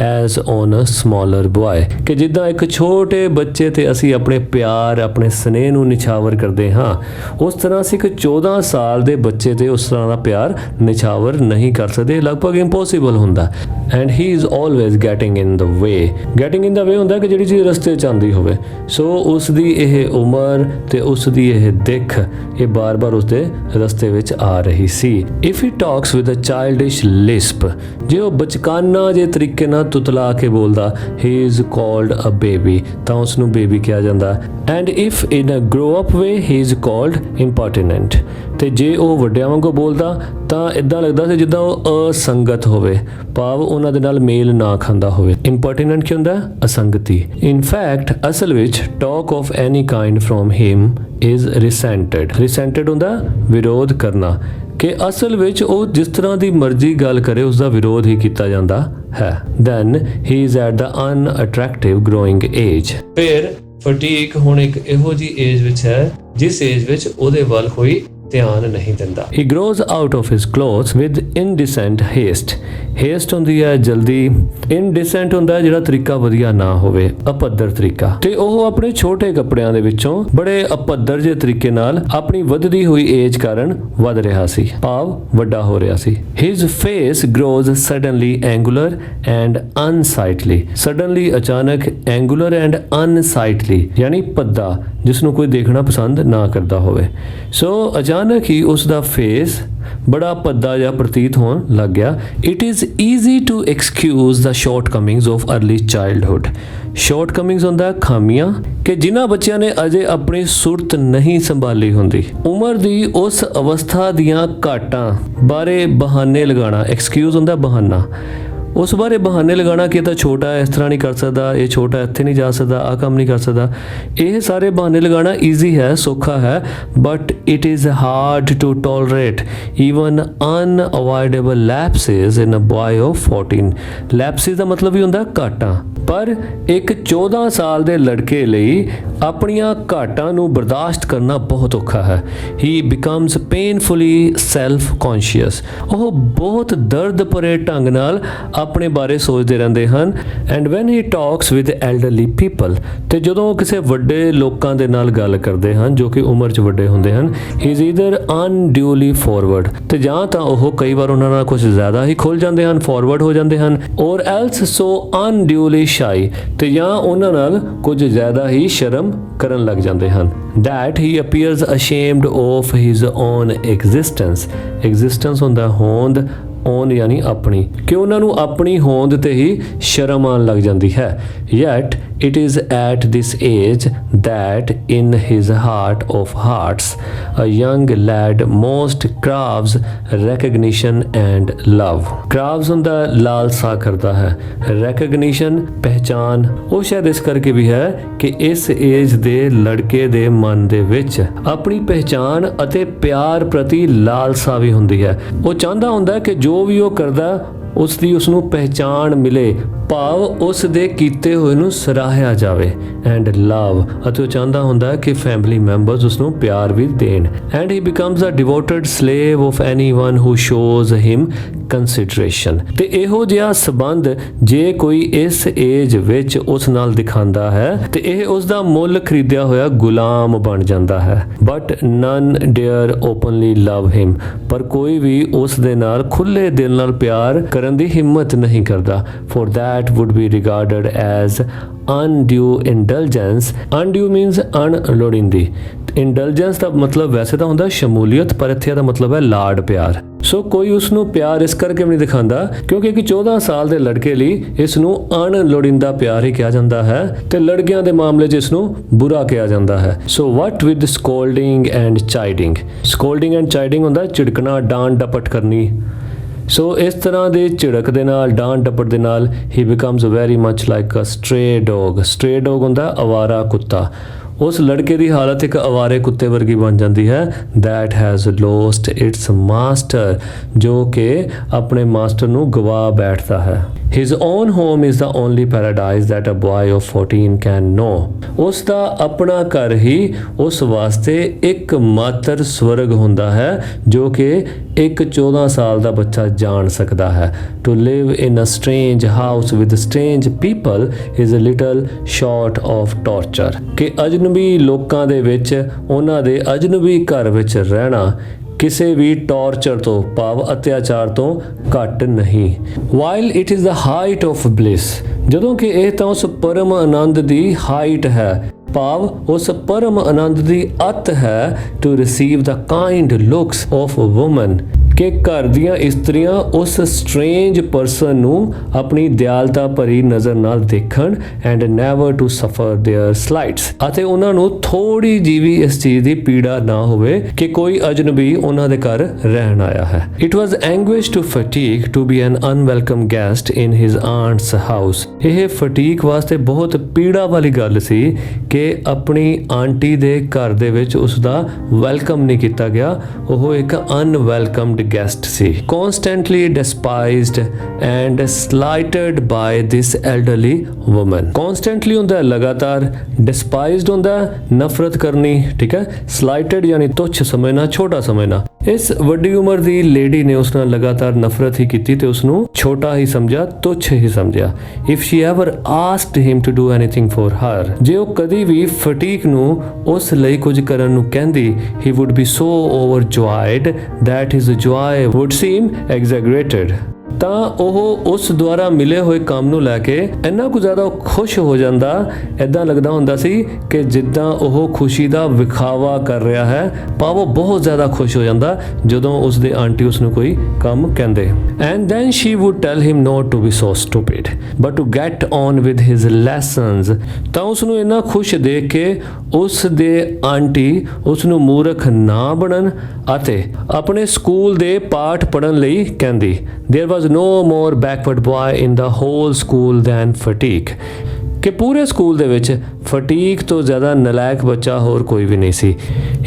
as on a smaller boy, ਕਿ ਜਿੱਦਾਂ ਇੱਕ ਛੋਟੇ ਬੱਚੇ ਤੇ ਅਸੀਂ ਆਪਣੇ ਪਿਆਰ, ਆਪਣੇ ਸਨੇਹ ਨੂੰ ਨਿਛਾਵਰ ਕਰਦੇ ਹਾਂ, ਉਸ ਤਰ੍ਹਾਂ ਅਸੀਂ ਇੱਕ 14 ਸਾਲ ਦੇ ਬੱਚੇ ਤੇ ਉਸ ਤਰ੍ਹਾਂ ਦਾ ਪਿਆਰ ਨਿਛਾਵਰ ਨਹੀਂ ਕਰ ਸਕਦੇ, ਲਗਭਗ ਇੰਪੋਸੀਬਲ ਹੁੰਦਾ। and he is always getting in the way, getting in the way ਹੁੰਦਾ ਕਿ ਜਿਹੜੀ ਚੀਜ਼ ਰਸਤੇ 'ਚ ਆਉਂਦੀ ਹੋਵੇ, ਸੋ ਉਸ ਦੀ ਇਹ ਉਮਰ ਤੇ ਉਸ ਦੀ ਇਹ ਦਿੱਖ ਇਹ ਬਾਰ-ਬਾਰ ਉਸਦੇ ਰਸਤੇ ਵਿੱਚ ਆ ਰਹੀ ਸੀ। if he talks with a childish lisp, ਜੇ ਉਹ ਬਚਕਾਨਾ ਜੇ ਤਰੀਕੇ ਨਾਲ ਤੁਤਲਾ ਕੇ ਬੋਲਦਾ, he is called a baby, ਤਾਂ ਉਸ ਨੂੰ ਬੇਬੀ ਕਿਹਾ ਜਾਂਦਾ। and if in a grow up way he is called impertinent, ਤੇ ਜੇ ਉਹ ਵੱਡਿਆਂ ਵਾਂਗੂ ਬੋਲਦਾ ਤਾਂ ਇਦਾਂ ਲੱਗਦਾ ਸੀ ਜਿੱਦਾਂ ਉਹ ਅਸੰਗਤ ਹੋਵੇ, ਭਾਵ ਉਹਨਾਂ ਦੇ ਨਾਲ ਮੇਲ ਨਾ ਖਾਂਦਾ ਹੋਵੇ। ਇੰਪਰਟੀਨੈਂਟ ਕੀ ਹੁੰਦਾ? ਅਸੰਗਤੀ। ਇਨ ਫੈਕਟ ਅਸਲ ਵਿੱਚ talk of any kind from him is resented, resented ਹੁੰਦਾ ਵਿਰੋਧ ਕਰਨਾ, ਕਿ ਅਸਲ ਵਿੱਚ ਉਹ ਜਿਸ ਤਰ੍ਹਾਂ ਦੀ ਮਰਜ਼ੀ ਗੱਲ ਕਰੇ ਉਸ ਦਾ ਵਿਰੋਧ ਹੀ ਕੀਤਾ ਜਾਂਦਾ ਹੈ। then he is at the unattractive growing age, ਫਿਰ ਫਟੀਕ ਹੁਣ ਇੱਕ ਇਹੋ ਜੀ ਏਜ ਵਿੱਚ ਹੈ ਜਿਸ ਏਜ ਵਿੱਚ ਉਹਦੇ ਵੱਲ ਕੋਈ ਧਿਆਨ ਨਹੀਂ ਦਿੰਦਾ। he grows out of his clothes with indecent haste, haste ਹੁੰਦੀ ਹੈ ਜਲਦੀ, indecent ਹੁੰਦਾ ਜਿਹੜਾ ਤਰੀਕਾ ਵਧੀਆ ਨਾ ਹੋਵੇ, ਅਪੱਧਰ ਤਰੀਕਾ, ਤੇ ਉਹ ਆਪਣੇ ਛੋਟੇ ਕੱਪੜਿਆਂ ਦੇ ਵਿੱਚੋਂ ਬੜੇ ਅਪੱਧਰ ਜਿਹੇ ਤਰੀਕੇ ਨਾਲ ਆਪਣੀ ਵੱਧਦੀ ਹੋਈ ਏਜ ਕਾਰਨ ਵੱਧ ਰਿਹਾ ਸੀ, ਭਾਵ ਵੱਡਾ ਹੋ ਰਿਹਾ ਸੀ। his face grows suddenly angular and unsightly, suddenly ਅਚਾਨਕ angular and unsightly ਯਾਨੀ ਭੱਦਾ, ਜਿਸ ਨੂੰ ਕੋਈ ਦੇਖਣਾ ਪਸੰਦ ਨਾ ਕਰਦਾ ਹੋਵੇ। ਸੋ ਅਚਾਨਕ ਹੀ ਉਸ ਦਾ ਫੇਸ ਬੜਾ ਭੱਦਾ ਜਿਹਾ ਪ੍ਰਤੀਤ ਹੋਣ ਲੱਗ ਗਿਆ। It is easy to excuse the shortcomings of early childhood, shortcomings ਹੁੰਦਾ ਖਾਮੀਆਂ ਕਿ ਜਿਨ੍ਹਾਂ ਬੱਚਿਆਂ ਨੇ ਅਜੇ ਆਪਣੀ ਸੁਰਤ ਨਹੀਂ ਸੰਭਾਲੀ ਹੁੰਦੀ, ਉਮਰ ਦੀ ਉਸ ਅਵਸਥਾ ਦੀਆਂ ਘਾਟਾਂ ਬਾਰੇ ਬਹਾਨੇ ਲਗਾਉਣਾ, ਐਕਸਕਿਊਜ਼ ਹੁੰਦਾ ਬਹਾਨਾ, ਉਸ ਬਾਰੇ ਬਹਾਨੇ ਲਗਾਉਣਾ ਕਿ ਇਹ ਤਾਂ ਛੋਟਾ ਹੈ, ਇਸ ਤਰ੍ਹਾਂ ਨਹੀਂ ਕਰ ਸਕਦਾ, ਇਹ ਛੋਟਾ ਇੱਥੇ ਨਹੀਂ ਜਾ ਸਕਦਾ, ਆਹ ਕੰਮ ਨਹੀਂ ਕਰ ਸਕਦਾ, ਇਹ ਸਾਰੇ ਬਹਾਨੇ ਲਗਾਉਣਾ ਈਜ਼ੀ ਹੈ, ਸੌਖਾ ਹੈ, but it is hard to tolerate even unavoidable lapses in a boy of 14। Lapses ਦਾ ਮਤਲਬ ਵੀ ਹੁੰਦਾ ਘਾਟਾਂ, ਪਰ ਇੱਕ 14 ਸਾਲ ਦੇ ਲੜਕੇ ਲਈ ਆਪਣੀਆਂ ਘਾਟਾਂ ਨੂੰ ਬਰਦਾਸ਼ਤ ਕਰਨਾ ਬਹੁਤ ਔਖਾ ਹੈ। ਹੀ ਬਿਕਮਸ ਪੇਨਫੁਲੀ ਸੈਲਫ ਕੌਨਸ਼ੀਅਸ। ਉਹ ਬਹੁਤ ਦਰਦ ਭਰੇ ਢੰਗ ਨਾਲ ਆਪਣੇ ਬਾਰੇ ਸੋਚਦੇ ਰਹਿੰਦੇ ਹਨ। And van he talks with elderly people, ਤੇ ਜਦੋਂ ਉਹ ਕਿਸੇ ਵੱਡੇ ਲੋਕਾਂ ਦੇ ਨਾਲ ਗੱਲ ਕਰਦੇ ਹਨ ਜੋ ਕਿ ਉਮਰ 'ਚ ਵੱਡੇ ਹੁੰਦੇ ਹਨ, ਹੀ ਇਜ਼ ਈਦਰ ਅਨਡਿਊਲੀ ਫਾਰਵਰਡ, ਤੇ ਜਾਂ ਤਾਂ ਉਹ ਕਈ ਵਾਰ ਉਹਨਾਂ ਨਾਲ ਕੁਝ ਜ਼ਿਆਦਾ ਹੀ ਖੁੱਲ ਜਾਂਦੇ ਹਨ, ਫਾਰਵਰਡ ਹੋ ਜਾਂਦੇ ਹਨ, ਔਰ ਐਲਸ ਸੋ ਅਨਡਿਊਲੀ ਸ਼ਾਈ, ਤੇ ਜਾਂ ਉਹਨਾਂ ਨਾਲ ਕੁਝ ਜ਼ਿਆਦਾ ਹੀ ਸ਼ਰਮ ਕਰਨ ਲੱਗ ਜਾਂਦੇ ਹਨ। that he appears ashamed of his own existence ਹੁੰਦਾ ਹੋਂਦ, ਹੋਂਦ ਯਾਨੀ ਆਪਣੀ, ਕਿ ਉਹਨਾਂ ਨੂੰ ਆਪਣੀ ਹੋਂਦ ਤੇ ਹੀ ਸ਼ਰਮ ਆਉਣ ਲੱਗ ਜਾਂਦੀ ਹੈ। yet it is at this age that in his heart of hearts a young lad most craves recognition and love। craves ਹੁੰਦਾ ਲਾਲਸਾ ਕਰਦਾ ਹੈ, recognition ਪਹਿਚਾਨ, ਉਹ ਸ਼ਾਇਦ ਇਸ ਕਰਕੇ ਵੀ ਹੈ ਕਿ ਇਸ ਏਜ ਦੇ ਲੜਕੇ ਦੇ ਮਨ ਦੇ ਵਿੱਚ ਆਪਣੀ ਪਹਿਚਾਨ ਅਤੇ ਪਿਆਰ ਪ੍ਰਤੀ ਲਾਲਸਾ ਵੀ ਹੁੰਦੀ ਹੈ। ਉਹ ਚਾਹੁੰਦਾ ਹੁੰਦਾ ਕਿ ਜੋ ਵੀ ਉਹ ਕਰਦਾ ਉਸ ਦੀ ਉਸ ਨੂੰ ਪਹਿਚਾਨ ਮਿਲੇ, ਭਾਵ ਉਸ ਦੇ ਕੀਤੇ ਹੋਏ ਨੂੰ ਸਰਾਹਿਆ ਜਾਵੇ, ਐਂਡ ਲਵ, ਅਤੇ ਉਹ ਚਾਹੁੰਦਾ ਹੁੰਦਾ ਕਿ ਫੈਮਿਲੀ ਮੈਂਬਰਸ ਉਸ ਨੂੰ ਪਿਆਰ ਵੀ ਦੇਣ। And he becomes a devoted slave of anyone who shows him consideration. ਤੇ ਇਹੋ ਜਿਹਾ ਸਬੰਧ ਜੇ ਕੋਈ ਇਸ ਏਜ ਵਿੱਚ ਉਸ ਨਾਲ ਦਿਖਾਉਂਦਾ ਹੈ ਤੇ ਇਹ ਉਸ ਦਾ ਮੁੱਲ ਖਰੀਦਿਆ ਹੋਇਆ ਗੁਲਾਮ ਬਣ ਜਾਂਦਾ ਹੈ। ਬਟ ਨਨ ਡੇਅਰ ਓਪਨਲੀ ਲਵ ਹਿਮ, ਪਰ ਕੋਈ ਵੀ ਉਸ ਦੇ ਨਾਲ ਖੁੱਲੇ ਦਿਲ ਨਾਲ ਪਿਆਰ ਕਰਨ ਦੀ ਹਿੰਮਤ ਨਹੀਂ ਕਰਦਾ। For that would be regarded as undue indulgence। undue means ਅਣਲੋੜੀਂਦੀ। Indulgence ਦਾ ਮਤਲਬ ਵੈਸੇ ਤਾਂ ਹੁੰਦਾ ਸ਼ਮੂਲੀਅਤ, ਪਰ ਇੱਥੇ ਦਾ ਮਤਲਬ ਹੈ ਲਾਡ ਪਿਆਰ। ਸੋ ਕੋਈ ਉਸ ਨੂੰ ਪਿਆਰ ਇਸ ਕਰਕੇ ਵੀ ਨਹੀਂ ਦਿਖਾਉਂਦਾ ਕਿਉਂਕਿ ਇੱਕ 14 ਸਾਲ ਦੇ ਲੜਕੇ ਲਈ ਇਸ ਨੂੰ ਅਣਲੋੜੀਂਦਾ ਪਿਆਰ ਹੀ ਕਿਹਾ ਜਾਂਦਾ ਹੈ, ਤੇ ਲੜਕੀਆਂ ਦੇ ਮਾਮਲੇ 'ਚ ਇਸ ਨੂੰ ਬੁਰਾ ਕਿਹਾ ਜਾਂਦਾ ਹੈ। ਸੋ ਵਟ ਵਿਦ ਸਕੋਲਡਿੰਗ ਐਂਡ ਚਾਈਡਿੰਗ। ਸਕੋਲਡਿੰਗ ਐਂਡ ਚਾਈਡਿੰਗ ਹੁੰਦਾ ਝਿੜਕਣਾ, ਡਾਂਟ ਡਪਟ ਕਰਨੀ। ਸੋ ਇਸ ਤਰ੍ਹਾਂ ਦੇ ਝਿੜਕ ਦੇ ਨਾਲ, ਡਾਂਟ ਡਪਟ ਦੇ ਨਾਲ ਹੀ becomes very much like a stray dog. Stray dog ਹੁੰਦਾ ਅਵਾਰਾ ਕੁੱਤਾ। ਉਸ ਲੜਕੇ ਦੀ ਹਾਲਤ ਇੱਕ ਅਵਾਰੇ ਕੁੱਤੇ ਵਰਗੀ ਬਣ ਜਾਂਦੀ ਹੈ। that has lost its master, ਜੋ ਕਿ ਆਪਣੇ ਮਾਸਟਰ ਨੂੰ ਗਵਾ ਬੈਠਦਾ ਹੈ। his own home is the only paradise that a boy of 14 can know। ਉਸ ਦਾ ਆਪਣਾ ਘਰ ਹੀ ਉਸ ਵਾਸਤੇ ਇੱਕ ਮਾਤਰ ਸਵਰਗ ਹੁੰਦਾ ਹੈ ਜੋ ਕਿ ਇੱਕ 14 ਸਾਲ ਦਾ ਬੱਚਾ ਜਾਣ ਸਕਦਾ ਹੈ। to live in a strange house with strange people is a little short of torture। ਕਿ ਅਜਨਬੀ ਲੋਕਾਂ ਦੇ ਵਿੱਚ, ਉਹਨਾਂ ਦੇ ਅਜਨਬੀ ਘਰ ਵਿੱਚ ਰਹਿਣਾ ਕਿਸੇ ਵੀ ਟੌਰਚਰ ਤੋਂ, ਭਾਵ ਅਤਿਆਚਾਰ ਤੋਂ ਘੱਟ ਨਹੀਂ। while it is the height of bliss, ਜਦੋਂ ਕਿ ਇਹ ਤਾਂ ਉਸ ਪਰਮ ਆਨੰਦ ਦੀ ਹਾਈਟ ਹੈ, ਭਾਵ ਉਸ ਪਰਮ ਆਨੰਦ ਦੀ ਅੱਤ ਹੈ। to receive the kind looks of a woman, ਕਿ ਘਰ ਦੀਆਂ ਇਸਤਰੀਆਂ ਉਸ ਸਟ੍ਰੇਂਜ ਪਰਸਨ ਨੂੰ ਆਪਣੀ ਦਿਆਲਤਾ ਭਰੀ ਨਜ਼ਰ ਨਾਲ ਦੇਖਣ, ਐਂਡ ਨੈਵਰ ਟੂ ਸਫਰ देयर ਸਲਾਈਟਸ, ਅਤੇ ਉਹਨਾਂ ਨੂੰ ਥੋੜੀ ਜਿਹੀ ਵੀ ਇਸ ਚੀਜ਼ ਦੀ ਪੀੜਾ ਨਾ ਹੋਵੇ ਕਿ ਕੋਈ ਅਜਨਬੀ ਉਹਨਾਂ ਦੇ ਘਰ ਰਹਿਣ ਆਇਆ ਹੈ। It was anguish to Phatik to be an unwelcome guest in his aunt's house. ਇਹ ਫਟੀਕ ਵਾਸਤੇ ਬਹੁਤ ਪੀੜਾ ਵਾਲੀ ਗੱਲ ਸੀ ਕਿ ਆਪਣੀ ਆਂਟੀ ਦੇ ਘਰ ਦੇ ਵਿੱਚ ਉਸ ਦਾ ਵੈਲਕਮ ਨਹੀਂ ਕੀਤਾ ਗਿਆ, ਉਹ ਇੱਕ ਅਨਵੈਲਕਮਡ guest C. constantly despised and slighted by this elderly woman। constantly ਹੁੰਦਾ ਲਗਾਤਾਰ, despised ਹੁੰਦਾ ਨਫ਼ਰਤ ਕਰਨੀ, ਠੀਕ ਹੈ, slighted ਯਾਨੀ ਤੁੱਛ ਸਮਝਣਾ, ਛੋਟਾ ਸਮਝਣਾ। ਇਸ ਵੱਡੀ ਉਮਰ ਦੀ ਲੇਡੀ ਨੇ ਉਸ ਨਾਲ ਲਗਾਤਾਰ ਨਫ਼ਰਤ ਹੀ ਕੀਤੀ ਤੇ ਉਸ ਨੂੰ ਛੋਟਾ ਹੀ ਸਮਝਿਆ, ਤੁੱਛ ਹੀ ਸਮਝਿਆ। if she ever asked him to do anything for her, ਜੇ ਉਹ ਕਦੀ ਵੀ ਫਟੀਕ ਨੂੰ ਉਸ ਲਈ ਕੁਝ ਕਰਨ ਨੂੰ ਕਹਿੰਦੀ, he would be so overjoyed that his joy would seem exaggerated। ਤਾਂ ਉਹ ਉਸ ਦੁਆਰਾ ਮਿਲੇ ਹੋਏ ਕੰਮ ਨੂੰ ਲੈ ਕੇ ਇੰਨਾ ਕੁ ਜ਼ਿਆਦਾ ਖੁਸ਼ ਹੋ ਜਾਂਦਾ, ਇੱਦਾਂ ਲੱਗਦਾ ਹੁੰਦਾ ਸੀ ਕਿ ਜਿੱਦਾਂ ਉਹ ਖੁਸ਼ੀ ਦਾ ਵਿਖਾਵਾ ਕਰ ਰਿਹਾ ਹੈ, ਭਾਵ ਉਹ ਬਹੁਤ ਜ਼ਿਆਦਾ ਖੁਸ਼ ਹੋ ਜਾਂਦਾ ਜਦੋਂ ਉਸ ਦੇ ਆਂਟੀ ਉਸ ਨੂੰ ਕੋਈ ਕੰਮ ਕਹਿੰਦੇ। And then she would tell him not to be so stupid but to get on with his lessons. ਤਾਂ ਉਸ ਨੂੰ ਇੰਨਾ ਖੁਸ਼ ਦੇਖ ਕੇ ਉਸ ਦੇ ਆਂਟੀ ਉਸ ਨੂੰ ਮੂਰਖ ਨਾ ਬਣਨ ਅਤੇ ਆਪਣੇ ਸਕੂਲ ਦੇ ਪਾਠ ਪੜ੍ਹਨ ਲਈ ਕਹਿੰਦੀ। There was was no more backward boy in the whole school than Fatigue. ਕਿ ਪੂਰੇ ਸਕੂਲ ਦੇ ਵਿੱਚ ਫਟੀਕ ਤੋਂ ਜ਼ਿਆਦਾ ਨਲਾਇਕ ਬੱਚਾ ਹੋਰ ਕੋਈ ਵੀ ਨਹੀਂ ਸੀ.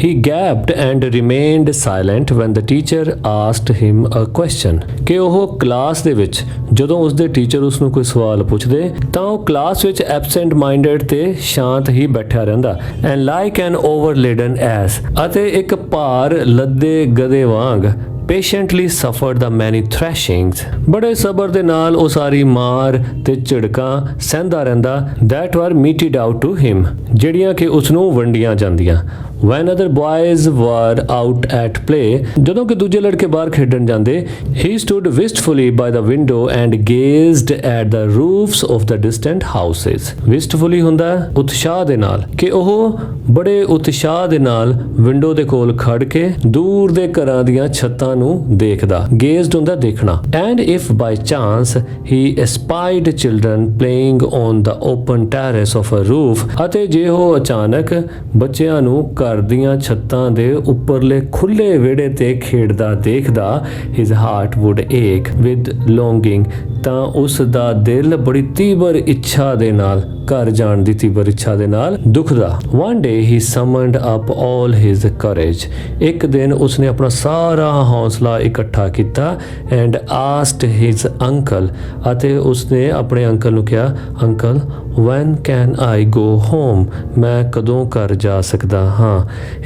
He gaped and remained silent when the teacher asked him a question. ਕਿ ਉਹ ਕਲਾਸ ਦੇ ਵਿੱਚ ਜਦੋਂ ਉਸਦੇ ਟੀਚਰ ਉਸ ਨੂੰ ਕੋਈ ਸਵਾਲ ਪੁੱਛਦੇ ਤਾਂ ਉਹ ਕਲਾਸ ਵਿੱਚ ਐਬਸੈਂਟ ਮਾਈਂਡਡ ਤੇ ਸ਼ਾਂਤ ਹੀ ਬੈਠਾ ਰਹਿੰਦਾ. And like an overladen ass, ਅਤੇ ਇੱਕ ਭਾਰ ਲੱਦੇ ਗਧੇ ਵਾਂਗ patiently suffered the many thrashings. ਬੜੇ ਸਬਰ ਦੇ ਨਾਲ ਉਹ ਸਾਰੀ ਮਾਰ ਤੇ ਝਿੜਕਾਂ ਸਹਿੰਦਾ ਰਹਿੰਦਾ that were meted out to him, ਜਿਹੜੀਆਂ ਕਿ ਉਸ ਨੂੰ ਵੰਡੀਆਂ ਜਾਂਦੀਆਂ. When other boys were out at play, ਜਦੋਂ ਕਿ ਦੂਜੇ ਲੜਕੇ ਬਾਹਰ ਖੇਡਣ ਜਾਂਦੇ, he stood wistfully by the window and gazed at the roofs of the distant houses. Wistfully ਹੁੰਦਾ ਉਤਸ਼ਾਹ ਦੇ ਨਾਲ, ਕਿ ਉਹ ਬੜੇ ਉਤਸ਼ਾਹ ਦੇ ਨਾਲ ਵਿੰਡੋ ਦੇ ਕੋਲ ਖੜ ਕੇ ਦੂਰ ਦੇ ਘਰਾਂ ਦੀਆਂ ਛੱਤਾਂ ਨੂੰ ਦੇਖਦਾ. Gazed ਹੁੰਦਾ ਦੇਖਣਾ. And if by chance he espied children playing on the open terrace of a roof, ਅਤੇ ਜੇ ਉਹ ਅਚਾਨਕ ਬੱਚਿਆਂ ਨੂੰ ਘਰ ਦੀਆਂ ਛੱਤਾਂ ਦੇ ਉੱਪਰਲੇ ਖੁੱਲੇ ਵਿਹੜੇ ਤੇ ਖੇਡਦਾ ਦੇਖਦਾ, his heart would ache with longing, ਤਾਂ ਉਸ ਦਾ ਦਿਲ ਬੜੀ ਤੀਬਰ ਇੱਛਾ ਦੇ ਨਾਲ, ਘਰ ਜਾਣ ਦੀ ਤੀਬਰ ਇੱਛਾ ਦੇ ਨਾਲ ਦੁਖਦਾ. One day he summoned up all his courage. ਇੱਕ ਦਿਨ ਉਸਨੇ ਆਪਣਾ ਸਾਰਾ ਹੌਸਲਾ ਇਕੱਠਾ ਕੀਤਾ and asked his uncle, ਅਤੇ ਉਸਨੇ ਆਪਣੇ ਅੰਕਲ ਨੂੰ ਕਿਹਾ, uncle when can I go home? ਮੈਂ ਕਦੋਂ ਘਰ ਜਾ ਸਕਦਾ ਹਾਂ?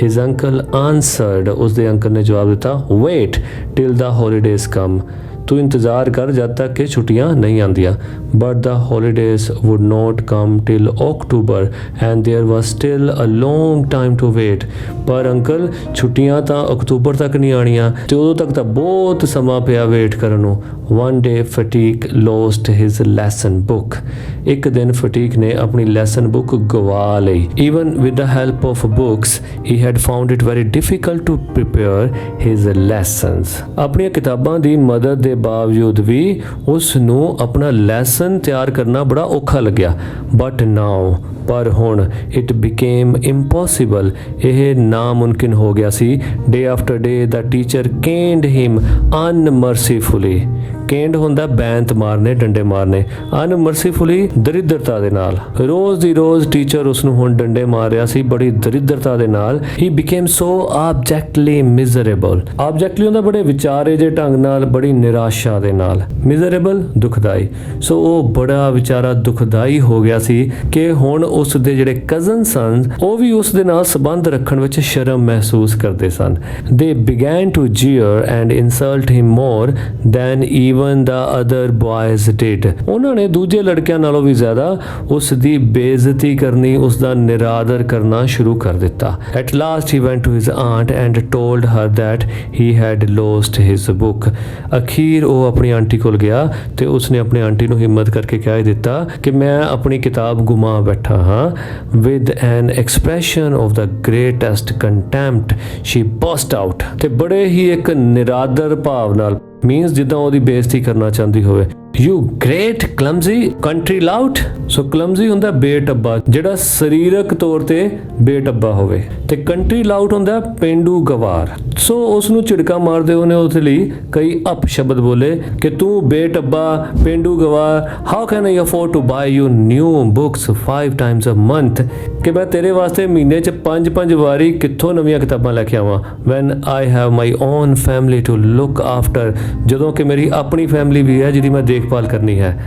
His uncle answered, ਉਸਦੇ ਅੰਕਲ ਨੇ ਜਵਾਬ ਦਿੱਤਾ, wait till the holidays come. ਤੂੰ ਇੰਤਜ਼ਾਰ ਕਰ ਜਦ ਤੱਕ ਕਿ ਛੁੱਟੀਆਂ ਨਹੀਂ ਆਉਂਦੀਆਂ. But the holidays would not come till October and there was still a long time to wait. ਪਰ ਅੰਕਲ ਛੁੱਟੀਆਂ ਤਾਂ ਅਕਤੂਬਰ ਤੱਕ ਨਹੀਂ ਆਣੀਆਂ ਤੇ ਉਦੋਂ ਤੱਕ ਤਾਂ ਬਹੁਤ ਸਮਾਂ ਪਿਆ ਵੇਟ ਕਰਨ ਨੂੰ. One day Fatigue lost his lesson book. ਇੱਕ ਦਿਨ ਫਟੀਕ ਨੇ ਆਪਣੀ ਲੈਸਨ ਬੁੱਕ ਗਵਾ ਲਈ. Even with the help of books, he had found it very difficult to prepare his lessons. ਆਪਣੀਆਂ ਕਿਤਾਬਾਂ ਦੀ ਮਦਦ ਦੇ ਬਾਵਜੂਦ ਵੀ ਉਸ ਨੂੰ ਆਪਣਾ ਲੈਸਨ ਤਿਆਰ ਕਰਨਾ ਬੜਾ ਔਖਾ ਲੱਗਿਆ. But now, ਪਰ ਹੁਣ it became impossible. ਇਹ ਨਾਮੁਮਕਿਨ ਹੋ ਗਿਆ ਸੀ. Day after day the teacher caned him unmercifully. ਕੇਂਡ ਹੁੰਦਾ ਬੈਂਤ ਮਾਰਨੇ, ਡੰਡੇ ਮਾਰਨੇ. ਅਨਮਰਸੀਫੁਲੀ ਦਰਿਦਰਤਾ ਦੇ ਨਾਲ. ਰੋਜ਼ ਦੀ ਰੋਜ਼ ਟੀਚਰ ਉਸ ਨੂੰ ਹੁਣ ਡੰਡੇ ਮਾਰ ਰਿਹਾ ਸੀ ਬੜੀ ਦਰਿਦਰਤਾ ਦੇ ਨਾਲ. ਹੀ ਬਿਕੇਮ ਸੋ ਆਬਜੈਕਟਲੀ ਮਿਜ਼ਰੇਬਲ. ਆਬਜੈਕਟਲੀ ਹੁੰਦਾ ਬੜੇ ਵਿਚਾਰੇ ਜੇ ਢੰਗ ਨਾਲ, ਬੜੀ ਨਿਰਾਸ਼ਾ ਦੇ ਨਾਲ. ਮਿਜ਼ਰੇਬਲ ਦੁਖਦਾਈ. ਸੋ ਉਹ ਬੜਾ ਵਿਚਾਰਾ ਦੁਖਦਾਈ ਹੋ ਗਿਆ ਸੀ ਕਿ ਹੁਣ ਉਸ ਦੇ ਜਿਹੜੇ ਕਜ਼ਨ ਸਨ ਉਹ ਵੀ ਉਸ ਦੇ ਨਾਲ ਸੰਬੰਧ ਰੱਖਣ ਵਿੱਚ ਸ਼ਰਮ ਮਹਿਸੂਸ ਕਰਦੇ ਸਨ. They began to jeer and insult him more than even the other boys did. ਉਹਨਾਂ ਨੇ ਦੂਜੇ ਲੜਕਿਆਂ ਨਾਲੋਂ ਵੀ ਜ਼ਿਆਦਾ ਉਸ ਦੀ ਬੇਇੱਜ਼ਤੀ ਕਰਨੀ, ਉਸ ਦਾ ਨਿਰਾਦਰ ਕਰਨਾ ਸ਼ੁਰੂ ਕਰ ਦਿੱਤਾ. At last he went to his aunt and told her that he had lost his book. ਅਖੀਰ ਉਹ ਆਪਣੀ ਆਂਟੀ ਕੋਲ ਗਿਆ ਤੇ ਉਸਨੇ ਆਪਣੀ ਆਂਟੀ ਨੂੰ ਹਿੰਮਤ ਕਰਕੇ ਕਹਿ ਦਿੱਤਾ ਕਿ ਮੈਂ ਆਪਣੀ ਕਿਤਾਬ ਗੁਮਾ ਬੈਠਾ ਹਾਂ. With an expression of the greatest contempt she burst out. ਤੇ ਬੜੇ ਹੀ ਇੱਕ ਨਿਰਾਦਰ ਭਾਵ ਨਾਲ, ਮੀਨਸ ਜਿੱਦਾਂ ਉਹਦੀ ਬੇਇੱਜ਼ਤੀ ਕਰਨਾ ਚਾਹੁੰਦੀ ਹੋਵੇ. You great clumsy country lout. So clumsy ਹੁੰਦਾ ਬੇਟੱਬਾ, ਜਿਹੜਾ ਸਰੀਰਕ ਤੌਰ ਤੇ ਬੇਟੱਬਾ ਹੋਵੇ, ਤੇ country lout ਹੁੰਦਾ ਪੇਂਡੂ ਗਵਾਰ. ਸੋ ਉਸ ਨੂੰ ਝਿੜਕਾ ਮਾਰਦੇ ਉਹਨੇ ਉਸ ਲਈ ਕਈ ਅਪਸ਼ਬਦ ਬੋਲੇ ਕਿ ਤੂੰ ਬੇਟੱਬਾ, ਪੇਂਡੂ ਗਵਾਰ. How can I afford to buy you new books 5 times a month? ਕਿ ਮੈਂ ਤੇਰੇ ਵਾਸਤੇ ਮਹੀਨੇ 'ਚ 5 ਵਾਰੀ ਕਿੱਥੋਂ ਨਵੀਆਂ ਕਿਤਾਬਾਂ ਲੈ ਕੇ ਆਵਾਂ. When I have my own family to look after. ਜਦੋਂ ਕਿ ਮੇਰੀ ਆਪਣੀ ਫੈਮਿਲੀ ਵੀ ਹੈ ਜਿਹਦੀ ਮੈਂ ਦੇਖਭਾਲ ਕਰਨੀ ਹੈ.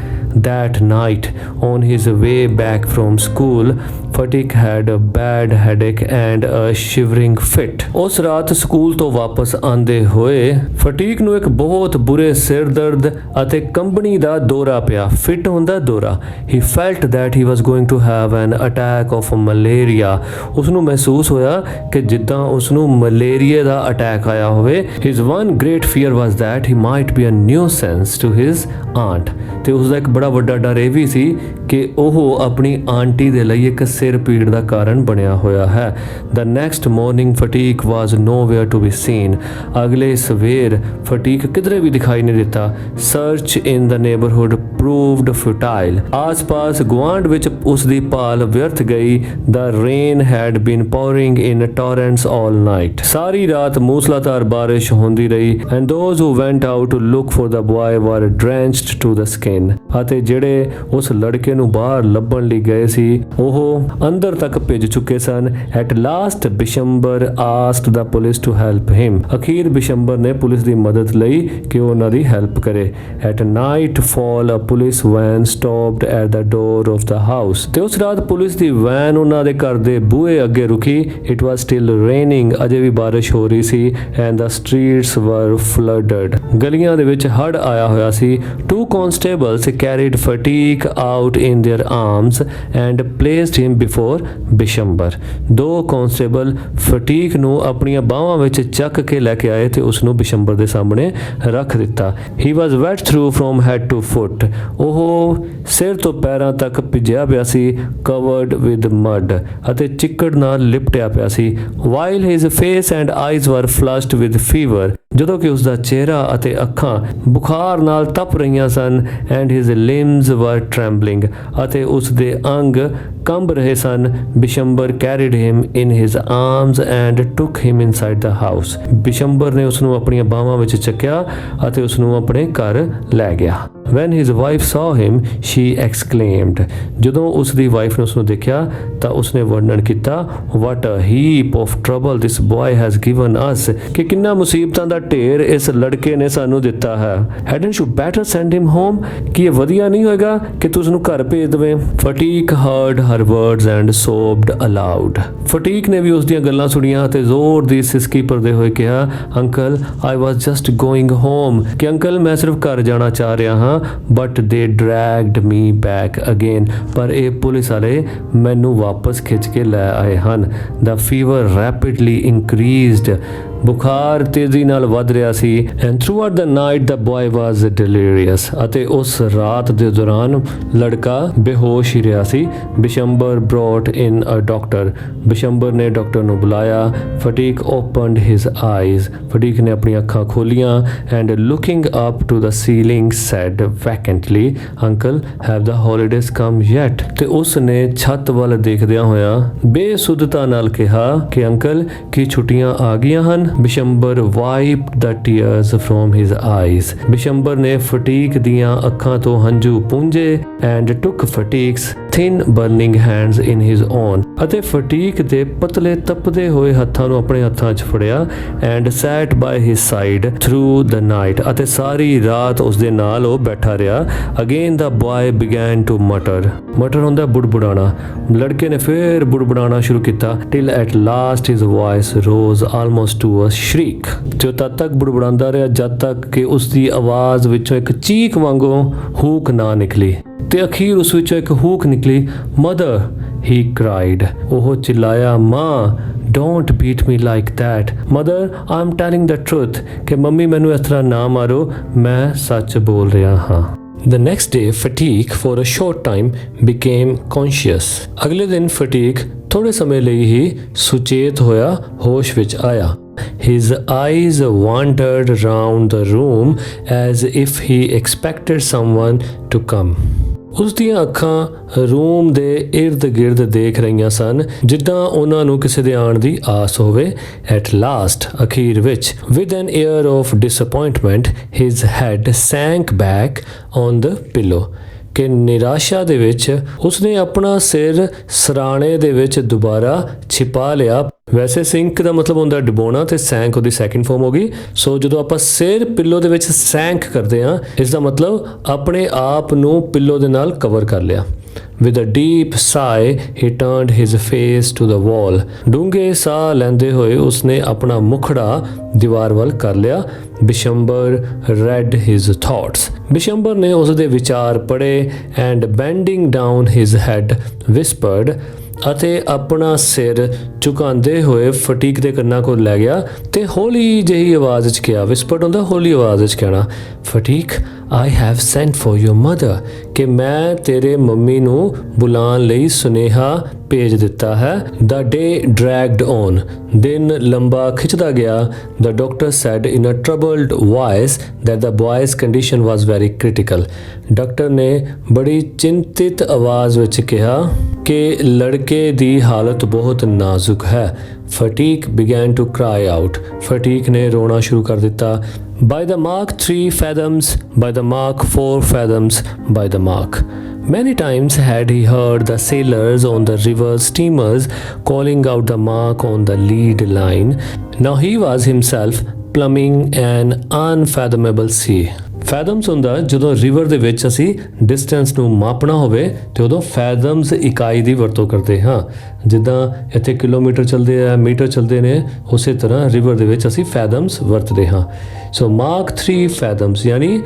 That night on his way back from school, Fatigue had a bad headache and a shivering fit. ਉਸ ਰਾਤ ਸਕੂਲ ਤੋਂ ਵਾਪਸ ਆਂਦੇ ਹੋਏ ਫਟੀਕ ਨੂੰ ਇੱਕ ਬਹੁਤ ਬੁਰੇ ਸਿਰ ਦਰਦ ਅਤੇ ਕੰਬਣੀ ਦਾ ਦੌਰਾ ਪਿਆ. ਫਿਟ ਹੁੰਦਾ ਦੌਰਾ. He felt that he was going to have an attack of malaria. ਉਸ ਨੂੰ ਮਹਿਸੂਸ ਹੋਇਆ ਕਿ ਜਿੱਦਾਂ ਉਸ ਨੂੰ ਮਲੇਰੀਆ ਦਾ ਅਟੈਕ ਆਇਆ ਹੋਵੇ. His one great fear was that he might be a nuisance to his aunt ਤੇ ਉਸਦਾ ਇੱਕ ਬੜਾ ਵੱਡਾ ਡਰ ਇਹ ਵੀ ਸੀ ਕਿ ਉਹ ਆਪਣੀ ਆਂਟੀ ਦੇ ਲਈ ਇੱਕ ਸਿਰ ਪੀੜ ਦਾ ਕਾਰਨ ਬਣਿਆ ਹੋਇਆ ਹੈ। The next morning Fatiq was nowhere to be seen. ਅਗਲੇ ਸਵੇਰ ਫਟੀਕ ਕਿਧਰੇ ਵੀ ਦਿਖਾਈ ਨਹੀਂ ਦਿੱਤਾ। Search in the neighborhood proved futile. ਆਸ-ਪਾਸ ਗੁਆਂਢ ਵਿੱਚ ਉਸ ਦੀ ਭਾਲ ਵਿਅਰਥ ਗਈ। The rain had been pouring in torrents all night. ਸਾਰੀ ਰਾਤ ਮੂਸਲਾਧਾਰ ਬਾਰਿਸ਼ ਹੁੰਦੀ ਰਹੀ and those who went out to look for the boy were drenched to the skin. ਅਤੇ ਜਿਹੜੇ ਉਸ ਲੜਕੇ ਨੂੰ ਬਾਹਰ ਲੱਭਣ ਲਈ ਗਏ ਸੀ ਉਹ ਅੰਦਰ ਤੱਕ ਭਿੱਜ ਚੁੱਕੇ ਸਨ। At last Bishambar asked the police to help him. ਅਖੀਰ ਬਿਸ਼ੰਬਰ ਨੇ ਪੁਲਿਸ ਦੀ ਮਦਦ ਲਈ ਕਿ ਉਹ ਉਹਨਾਂ ਦੀ ਹੈਲਪ ਕਰੇ। At nightfall a police van stopped at the door of the house. ਤੇ ਉਸ ਰਾਤ ਪੁਲਿਸ ਦੀ ਵੈਨ ਉਹਨਾਂ ਦੇ ਘਰ ਦੇ ਬੂਹੇ ਅੱਗੇ ਰੁਕੀ। It was still raining. ਅਜੇ ਵੀ ਬਾਰਿਸ਼ ਹੋ ਰਹੀ ਸੀ and the streets were flooded. ਗਲੀਆਂ ਦੇ ਵਿੱਚ ਹੜ੍ਹ ਆਇਆ ਹੋਇਆ ਸੀ। Two constables carried Fatiq out in their arms and placed him before Bishambar. ਦੋ ਕਾਂਸਟੇਬਲ ਫਟੀਕ ਨੂੰ ਆਪਣੀਆਂ ਬਾਹਾਂ ਵਿੱਚ ਚੱਕ ਕੇ ਲੈ ਕੇ ਆਏ ਤੇ ਉਸ ਨੂੰ ਬਿਸ਼ੰਬਰ ਦੇ ਸਾਹਮਣੇ ਰੱਖ ਦਿੱਤਾ। He was wet through from head to foot. ਉਹ ਸਿਰ ਤੋਂ ਪੈਰਾਂ ਤੱਕ ਭਿੱਜਿਆ ਪਿਆ ਸੀ covered with mud ਅਤੇ ਚਿੱਕੜ ਨਾਲ ਲਿਪਟਿਆ ਪਿਆ ਸੀ। While his face and eyes were flushed with fever. ਜਦੋਂ ਕਿ ਉਸ ਦਾ ਚਿਹਰਾ ਅਤੇ ਅੱਖਾਂ ਬੁਖਾਰ ਨਾਲ ਤਪ ਰਹੀਆਂ ਸਨ and his limbs were trembling. ਅਤੇ ਉਸ ਦੇ ਅੰਗ ਕੰਬ ਰਹੇ ਸਨ। Bishambar carried him in his arms and took him inside the house. Bishambar ਨੇ ਉਸ ਨੂੰ ਆਪਣੀਆਂ ਬਾਹਾਂ ਵਿੱਚ ਚੱਕਿਆ ਅਤੇ ਉਸ ਨੂੰ ਆਪਣੇ ਘਰ ਲੈ ਗਿਆ। When his wife saw him, she exclaimed. ਜਦੋਂ ਉਸ ਦੀ ਵਾਈਫ ਨੇ ਉਸ ਨੂੰ ਦੇਖਿਆ ਤਾਂ ਉਸਨੇ ਵਰਣਨ ਕੀਤਾ What a heap of trouble this boy has given us. ਕਿ ਕਿੰਨਾ ਮੁਸੀਬਤਾਂ ਦਾ ਢੇਰ ਇਸ ਲੜਕੇ ਨੇ ਸਾਨੂੰ ਦਿੱਤਾ ਹੈ। Hadn't you better send him home? ਕਿ ਇਹ ਵਧੀਆ ਨਹੀਂ ਹੋਏਗਾ ਕਿ ਤੂੰ ਉਸ ਨੂੰ ਘਰ ਭੇਜ ਦੇਵੇਂ। Fatiq heard her words and sobbed aloud. ਫਟੀਕ ਨੇ ਵੀ ਉਸ ਦੀਆਂ ਗੱਲਾਂ ਸੁਣੀਆਂ ਤੇ ਜ਼ੋਰ ਦੀ ਸਿਸਕੀ ਭਰਦੇ ਹੋਏ ਕਿਹਾ uncle I was just going home. ਕਿ ਅੰਕਲ ਮੈਂ ਸਿਰਫ ਘਰ ਜਾਣਾ ਚਾਹ ਰਿਹਾ ਹਾਂ but they dragged me back again. ਪਰ ਇਹ ਪੁਲਿਸ ਵਾਲੇ ਮੈਨੂੰ ਵਾਪਸ ਖਿੱਚ ਕੇ ਲੈ ਆਏ ਹਨ। The fever rapidly increased. ਬੁਖਾਰ ਤੇਜ਼ੀ ਨਾਲ ਵੱਧ ਰਿਹਾ ਸੀ and throughout the night the boy was delirious. ਅਤੇ ਉਸ ਰਾਤ ਦੇ ਦੌਰਾਨ ਲੜਕਾ ਬੇਹੋਸ਼ ਹੀ ਰਿਹਾ ਸੀ। Bishambar brought in a doctor. Bishambar ਨੇ ਡਾਕਟਰ ਨੂੰ ਬੁਲਾਇਆ। ਫਟੀਕ opened his eyes. ਫਟੀਕ ਨੇ ਆਪਣੀਆਂ ਅੱਖਾਂ ਖੋਲੀਆਂ and looking up to the ceiling said vacantly uncle have the holidays come yet. ਤੇ ਉਸ ਨੇ ਛੱਤ ਵੱਲ ਦੇਖਦਿਆਂ ਹੋਇਆ ਬੇਸੁੱਧਤਾ ਨਾਲ ਕਿਹਾ ਕਿ ਅੰਕਲ ਕੀ ਛੁੱਟੀਆਂ ਆ ਗਈਆਂ ਹਨ। Bishambar wiped the tears from his eyes. Bishambar ਨੇ ਫਟੀਕ ਦੀਆਂ ਅੱਖਾਂ ਤੋਂ ਹੰਝੂ ਪੂੰਝੇ and took Fatiq's thin burning hands in his own. ਅਤੇ ਫਟੀਕ ਦੇ ਪਤਲੇ ਤਪਦੇ ਹੋਏ ਹੱਥਾਂ ਨੂੰ ਆਪਣੇ ਹੱਥਾਂ 'ਚ ਫੜਿਆ and sat by his side through the night. ਅਤੇ ਸਾਰੀ ਰਾਤ ਉਸ ਦੇ ਨਾਲ ਉਹ ਬੈਠਾ ਰਿਹਾ। Again the boy began to mutter. mutter ਹੁੰਦਾ ਬੁੜਬੁੜਾਣਾ। ਲੜਕੇ ਨੇ ਫਿਰ ਬੁੜਬੁੜਾਣਾ ਸ਼ੁਰੂ ਕੀਤਾ till at last his voice rose almost to a shriek. ਜੋ ਤਦ ਤੱਕ ਬੁੜਬੁੜਾਉਂਦਾ ਰਿਹਾ ਜਦ ਤੱਕ ਕਿ ਉਸ ਦੀ ਆਵਾਜ਼ ਵਿੱਚੋਂ ਇੱਕ ਚੀਕ ਵਾਂਗੂ ਹੂਕ ਨਾ ਨਿਕਲੀ ਤੇ ਅਖੀਰ ਉਸ ਵਿੱਚੋਂ ਇੱਕ ਹੂਕ ਨਿਕਲੀ ਮਦਰ he cried. ਉਹ ਚਿল্লাਇਆ ਮਾਂ don't beat me like that. mother I'm telling the truth. ਕਿ ਮੰਮੀ ਮੈਨੂੰ ਇਸ ਤਰ੍ਹਾਂ ਨਾ ਮਾਰੋ ਮੈਂ ਸੱਚ ਬੋਲ ਰਿਹਾ ਹਾਂ। The next day, Fatiq, for a short time, became conscious. ਅਗਲੇ ਦਿਨ ਫਟੀਕ ਥੋੜੇ ਸਮੇਂ ਲਈ ਹੀ ਸੁਚੇਤ ਹੋਇਆ, ਹੋਸ਼ ਵਿੱਚ ਆਇਆ। His eyes wandered round the room as if he expected someone to come. ਉਸ ਦੀਆਂ ਅੱਖਾਂ ਰੂਮ ਦੇ ਇਰਦ ਗਿਰਦ ਦੇਖ ਰਹੀਆਂ ਸਨ ਜਿੱਦਾਂ ਉਹਨਾਂ ਨੂੰ ਕਿਸੇ ਦੇ ਆਉਣ ਦੀ ਆਸ ਹੋਵੇ। At last, ਅਖੀਰ ਵਿੱਚ, with an air of disappointment, his head sank back on the pillow. ਕਿ ਨਿਰਾਸ਼ਾ ਦੇ ਵਿੱਚ ਉਸਨੇ ਆਪਣਾ ਸਿਰ ਸਰਾਣੇ ਦੇ ਵਿੱਚ ਦੁਬਾਰਾ ਛਿਪਾ ਲਿਆ। ਵੈਸੇ ਸਿੰਕ ਦਾ ਮਤਲਬ ਹੁੰਦਾ ਡੁਬੋਣਾ ਤੇ ਸੈਂਕ ਉਹਦੀ ਸੈਕਿੰਡ ਫਾਰਮ ਹੋ ਗਈ। ਸੋ ਜਦੋਂ ਆਪਾਂ ਸਿਰ ਪਿੱਲੋ ਦੇ ਵਿੱਚ ਸੈਂਕ ਕਰਦੇ ਹਾਂ ਇਸ ਦਾ ਮਤਲਬ ਆਪਣੇ ਆਪ ਨੂੰ ਪਿੱਲੋ ਦੇ ਨਾਲ ਕਵਰ ਕਰ ਲਿਆ। With a deep sigh, he turned his face to the wall. ਡੂੰਘੇ ਸਾਹ ਲੈਂਦੇ ਹੋਏ ਉਸਨੇ ਆਪਣਾ ਮੁਖੜਾ ਦੀਵਾਰ ਵੱਲ ਕਰ ਲਿਆ। Bishambar read his thoughts. Bishambar ਨੇ ਉਸ ਦੇ ਵਿਚਾਰ ਪੜ੍ਹੇ and bending down his head whispered. ਅਤੇ ਆਪਣਾ ਸਿਰ ਝੁਕਾਉਂਦੇ ਹੋਏ ਫਟੀਕ ਦੇ ਕੰਨਾਂ ਕੋਲ ਲੈ ਗਿਆ ਤੇ ਹੌਲੀ ਜਿਹੀ ਆਵਾਜ਼ 'ਚ ਕਿਹਾ। ਵਿਸਪਰਡ ਹੁੰਦਾ ਹੌਲੀ ਆਵਾਜ਼ 'ਚ ਕਹਿਣਾ ਫਟੀਕ I have sent for your mother, कि मैं तेरे मम्मी ਨੂੰ ਬੁਲਾਉਣ ਲਈ ਸੁਨੇਹਾ ਭੇਜ ਦਿੱਤਾ ਹੈ। The day dragged on, ਦਿਨ ਲੰਬਾ ਖਿੱਚਦਾ ਗਿਆ। The doctor said in a troubled voice that the boy's condition was very critical. Doctor ਨੇ ਬੜੀ ਚਿੰਤਿਤ ਆਵਾਜ਼ ਵਿੱਚ ਕਿਹਾ ਕਿ ਲੜਕੇ ਦੀ ਹਾਲਤ ਬਹੁਤ ਨਾਜ਼ੁਕ ਹੈ। Fatigue began to cry out. Fatigue ਨੇ ਰੋਣਾ ਸ਼ੁਰੂ ਕਰ ਦਿੱਤਾ। By the mark 3 fathoms, by the mark 4 fathoms, by the mark. Many times had he heard the sailors on the river steamers calling out the mark on the lead line. Now he was himself plumbing an unfathomable sea. ਫੈਦਮਸ ਹੁੰਦਾ ਜਦੋਂ river ਦੇ ਵਿੱਚ ਅਸੀਂ distance ਨੂੰ ਮਾਪਣਾ ਹੋਵੇ ਤੇ ਉਦੋਂ ਫੈਦਮਸ ਇਕਾਈ ਦੀ ਵਰਤੋਂ ਕਰਦੇ ਹਾਂ। ਜਿੱਦਾਂ ਇੱਥੇ ਕਿਲੋਮੀਟਰ ਚੱਲਦੇ ਆ, ਮੀਟਰ ਚੱਲਦੇ ਨੇ, ਉਸੇ ਤਰ੍ਹਾਂ ਰਿਵਰ ਦੇ ਵਿੱਚ ਅਸੀਂ ਫੈਦਮਸ ਵਰਤਦੇ ਹਾਂ। ਸੋ ਮਾਰਕ 3 ਫੈਦਮਸ ਯਾਨੀ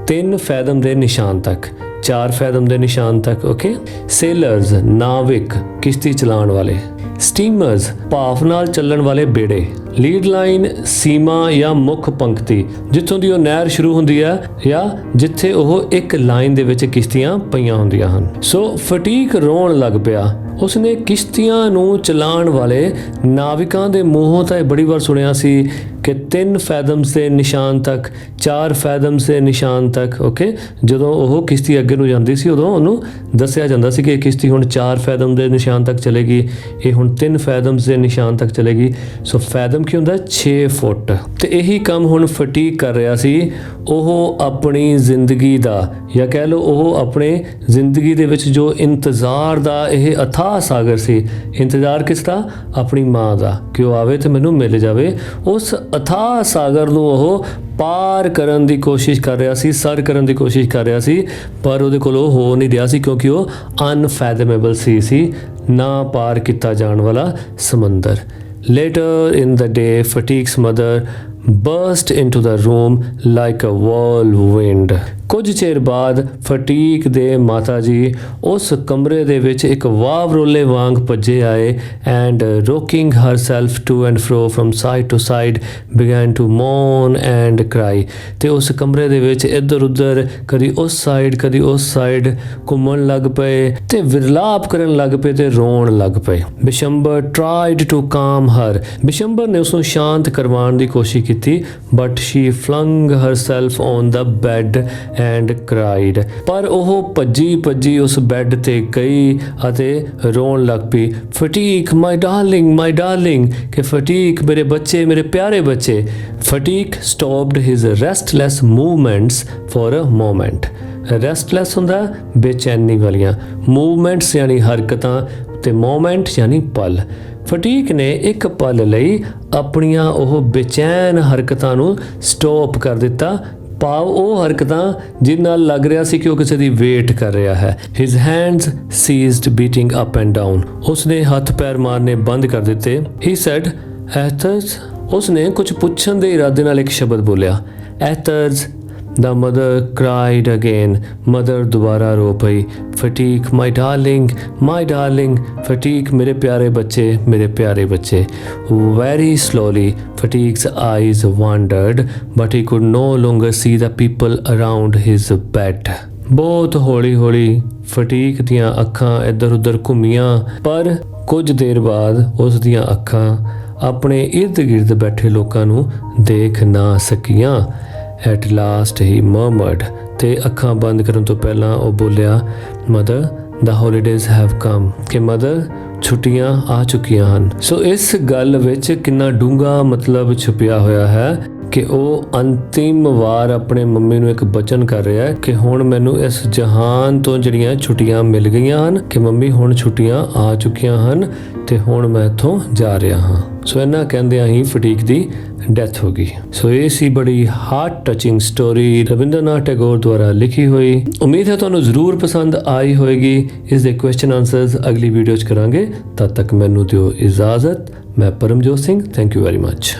3 ਫੈਦਮ ਦੇ ਨਿਸ਼ਾਨ ਤੱਕ, 4 ਫੈਦਮ ਦੇ ਨਿਸ਼ਾਨ ਤੱਕ। ਓਕੇ। ਸੇਲਰਸ ਨਾਵਿਕ, ਕਿਸ਼ਤੀ ਚਲਾਉਣ ਵਾਲੇ। ਸਟੀਮਰਸ ਭਾਫ ਨਾਲ ਚੱਲਣ ਵਾਲੇ ਬੇੜੇ। ਲੀਡ ਲਾਈਨ ਸੀਮਾ ਜਾਂ ਮੁੱਖ ਪੰਕਤੀ, ਜਿੱਥੋਂ ਦੀ ਉਹ ਨਹਿਰ ਸ਼ੁਰੂ ਹੁੰਦੀ ਹੈ ਜਾਂ ਜਿੱਥੇ ਉਹ ਇੱਕ ਲਾਈਨ ਦੇ ਵਿੱਚ ਕਿਸ਼ਤੀਆਂ ਪਈਆਂ ਹੁੰਦੀਆਂ ਹਨ। ਸੋ ਫਟੀਕ ਰੋਣ ਲੱਗ ਪਿਆ। ਉਸਨੇ ਕਿਸ਼ਤੀਆਂ ਨੂੰ ਚਲਾਉਣ ਵਾਲੇ ਨਾਵਿਕਾਂ ਦੇ ਮੂੰਹੋਂ ਤਾਂ ਇਹ ਬੜੀ ਵਾਰ ਸੁਣਿਆ ਸੀ ਕਿ 3 ਫੈਦਮਸ ਦੇ ਨਿਸ਼ਾਨ ਤੱਕ, 4 ਫੈਦਮਸ ਦੇ ਨਿਸ਼ਾਨ ਤੱਕ। ਓਕੇ। ਜਦੋਂ ਉਹ ਕਿਸ਼ਤੀ ਅੱਗੇ ਨੂੰ ਜਾਂਦੀ ਸੀ ਉਦੋਂ ਉਹਨੂੰ ਦੱਸਿਆ ਜਾਂਦਾ ਸੀ ਕਿ ਇਹ ਕਿਸ਼ਤੀ ਹੁਣ 4 ਫੈਦਮ ਦੇ ਨਿਸ਼ਾਨ ਤੱਕ ਚਲੇਗੀ, ਇਹ ਹੁਣ 3 ਫੈਦਮਸ ਦੇ ਨਿਸ਼ਾਨ ਤੱਕ ਚਲੇਗੀ। ਸੋ ਫੈਦਮ ਕੀ ਹੁੰਦਾ? 6 ਫੁੱਟ। ਤੇ ਇਹੀ ਕੰਮ ਹੁਣ ਫਟੀਕ ਕਰ ਰਿਹਾ ਸੀ। ਉਹ ਆਪਣੀ ਜ਼ਿੰਦਗੀ ਦਾ, ਜਾਂ ਕਹਿ ਲਓ ਉਹ ਆਪਣੇ ਜ਼ਿੰਦਗੀ ਦੇ ਵਿੱਚ ਜੋ ਇੰਤਜ਼ਾਰ ਦਾ ਇਹ ਅਥਾਹ ਸਾਗਰ ਸੀ। ਇੰਤਜ਼ਾਰ ਕਿਸ ਦਾ? ਆਪਣੀ ਮਾਂ ਦਾ, ਕਿ ਉਹ ਆਵੇ ਤੇ ਮੈਨੂੰ ਮਿਲ ਜਾਵੇ। ਉਸ ਅਥਾਹ ਸਾਗਰ ਨੂੰ ਉਹ ਪਾਰ ਕਰਨ ਦੀ ਕੋਸ਼ਿਸ਼ ਕਰ ਰਿਹਾ ਸੀ, ਸਰ ਕਰਨ ਦੀ ਕੋਸ਼ਿਸ਼ ਕਰ ਰਿਹਾ ਸੀ, ਪਰ ਉਹਦੇ ਕੋਲ ਉਹ ਹੋ ਨਹੀਂ ਰਿਹਾ ਸੀ ਕਿਉਂਕਿ ਉਹ ਅਨਫੈਦਮੇਬਲ ਸੀ ਨਾ ਪਾਰ ਕੀਤਾ ਜਾਣ ਵਾਲਾ ਸਮੁੰਦਰ। Later in the day, Fatigue's mother burst into the room like a whirlwind. ਕੁਝ ਚਿਰ ਬਾਅਦ ਫਟੀਕ ਦੇ ਮਾਤਾ ਜੀ ਉਸ ਕਮਰੇ ਦੇ ਵਿੱਚ ਇੱਕ ਵਾਵਰੋਲੇ ਵਾਂਗ ਭੱਜੇ ਆਏ and rocking herself to and fro from side to side began to moan and cry. ਤੇ ਉਸ ਕਮਰੇ ਦੇ ਵਿੱਚ ਇੱਧਰ ਉੱਧਰ ਕਦੀ ਉਸ ਸਾਈਡ ਕਦੀ ਉਸ ਸਾਈਡ ਘੁੰਮਣ ਲੱਗ ਪਏ ਤੇ ਵਿਰਲਾਪ ਕਰਨ ਲੱਗ ਪਏ ਤੇ ਰੋਣ ਲੱਗ ਪਏ। Bishambar tried to calm her. Bishambar ਨੇ ਉਸ ਨੂੰ ਸ਼ਾਂਤ ਕਰਵਾਉਣ ਦੀ ਕੋਸ਼ਿਸ਼ ਕੀਤੀ, but she flung herself on the bed and cried. ਪਰ ਉਹ ਭੱਜੀ ਉਸ ਬੈੱਡ ਤੇ ਗਈ ਅਤੇ ਰੋਣ ਲੱਗ ਪਈ। ਫਟੀਕ my darling, ਕਿ ਫਟੀਕ ਮੇਰੇ ਬੱਚੇ, ਮੇਰੇ ਪਿਆਰੇ ਬੱਚੇ। ਫਟੀਕ stopped his restless movements for a moment. restless ਹੁੰਦਾ ਬੇਚੈਨੀ ਵਾਲੀਆਂ, movements ਯਾਨੀ ਹਰਕਤਾਂ ਤੇ moment ਯਾਨੀ ਪਲ। ਫਟੀਕ ਨੇ ਇੱਕ ਪਲ ਲਈ ਆਪਣੀਆਂ ਉਹ ਬੇਚੈਨ ਹਰਕਤਾਂ ਨੂੰ ਸਟਾਪ ਕਰ ਦਿੱਤਾ। ਭਾਵ ਉਹ ਹਰਕਤਾਂ ਜਿਸ ਨਾਲ ਲੱਗ ਰਿਹਾ ਸੀ ਕਿ ਉਹ ਕਿਸੇ ਦੀ ਵੇਟ ਕਰ ਰਿਹਾ ਹੈ। His hands ceased beating up and down. ਉਸਨੇ ਹੱਥ ਪੈਰ ਮਾਰਨੇ ਬੰਦ ਕਰ ਦਿੱਤੇ। He said, Ethers. ਉਸਨੇ ਕੁਝ ਪੁੱਛਣ ਦੇ ਇਰਾਦੇ ਨਾਲ ਇੱਕ ਸ਼ਬਦ ਬੋਲਿਆ, Ethers. The mother cried again. Mother ਦੁਬਾਰਾ ਰੋ ਪਈ। ਫਟੀਕ my darling. ਫਟੀਕ ਮੇਰੇ ਪਿਆਰੇ ਬੱਚੇ, ਮੇਰੇ ਪਿਆਰੇ ਬੱਚੇ। Very slowly Fatigue's eyes wandered, but he could no longer see the people around his bed. ਬਹੁਤ ਹੌਲੀ ਫਟੀਕ ਦੀਆਂ ਅੱਖਾਂ ਇੱਧਰ ਉੱਧਰ ਘੁੰਮੀਆਂ, ਪਰ ਕੁਝ ਦੇਰ ਬਾਅਦ ਉਸ ਦੀਆਂ ਅੱਖਾਂ ਆਪਣੇ ਇਰਦ ਗਿਰਦ ਬੈਠੇ ਲੋਕਾਂ ਨੂੰ ਦੇਖ ਨਾ ਸਕੀਆਂ। At last he murmured. ਤੇ ਅੱਖਾਂ ਬੰਦ ਕਰਨ ਤੋਂ ਪਹਿਲਾਂ ਉਹ ਬੋਲਿਆ, Mother, the holidays have come. ਕਿ ਮਦਰ ਛੁੱਟੀਆਂ ਆ ਚੁੱਕੀਆਂ ਹਨ। ਸੋ ਇਸ ਗੱਲ ਵਿੱਚ ਕਿੰਨਾ ਡੂੰਘਾ ਮਤਲਬ ਛੁਪਿਆ ਹੋਇਆ ਹੈ ਕਿ ਉਹ ਅੰਤਿਮ ਵਾਰ ਆਪਣੇ ਮੰਮੀ ਨੂੰ ਇੱਕ ਬਚਨ ਕਰ ਰਿਹਾ ਹੈ ਕਿ ਹੁਣ ਮੈਨੂੰ ਇਸ ਜਹਾਨ ਤੋਂ ਜਿਹੜੀਆਂ ਛੁੱਟੀਆਂ ਮਿਲ ਗਈਆਂ ਹਨ, ਕਿ ਮੰਮੀ ਹੁਣ ਛੁੱਟੀਆਂ ਆ ਚੁੱਕੀਆਂ ਹਨ ਤੇ ਹੁਣ ਮੈਂ ਇੱਥੋਂ ਜਾ ਰਿਹਾ ਹਾਂ। ਸੋ ਇਹਨਾਂ ਕਹਿੰਦਿਆਂ ਹੀ ਫਟੀਕ ਦੀ ਡੈਥ ਹੋ ਗਈ। ਸੋ ਇਹ ਸੀ ਬੜੀ heart touching story Rabindranath Tagore ਦੁਆਰਾ ਲਿਖੀ ਹੋਈ। ਉਮੀਦ ਹੈ ਤੁਹਾਨੂੰ ਜ਼ਰੂਰ ਪਸੰਦ ਆਈ ਹੋਏਗੀ। ਇਸ ਦੇ ਕੁਐਸਚਨ ਆਨਸਰਸ ਅਗਲੀ ਵੀਡੀਓ 'ਚ ਕਰਾਂਗੇ। ਤਦ ਤੱਕ ਮੈਨੂੰ ਦਿਓ ਇਜਾਜ਼ਤ। ਮੈਂ Paramjot Singh. Thank you very much.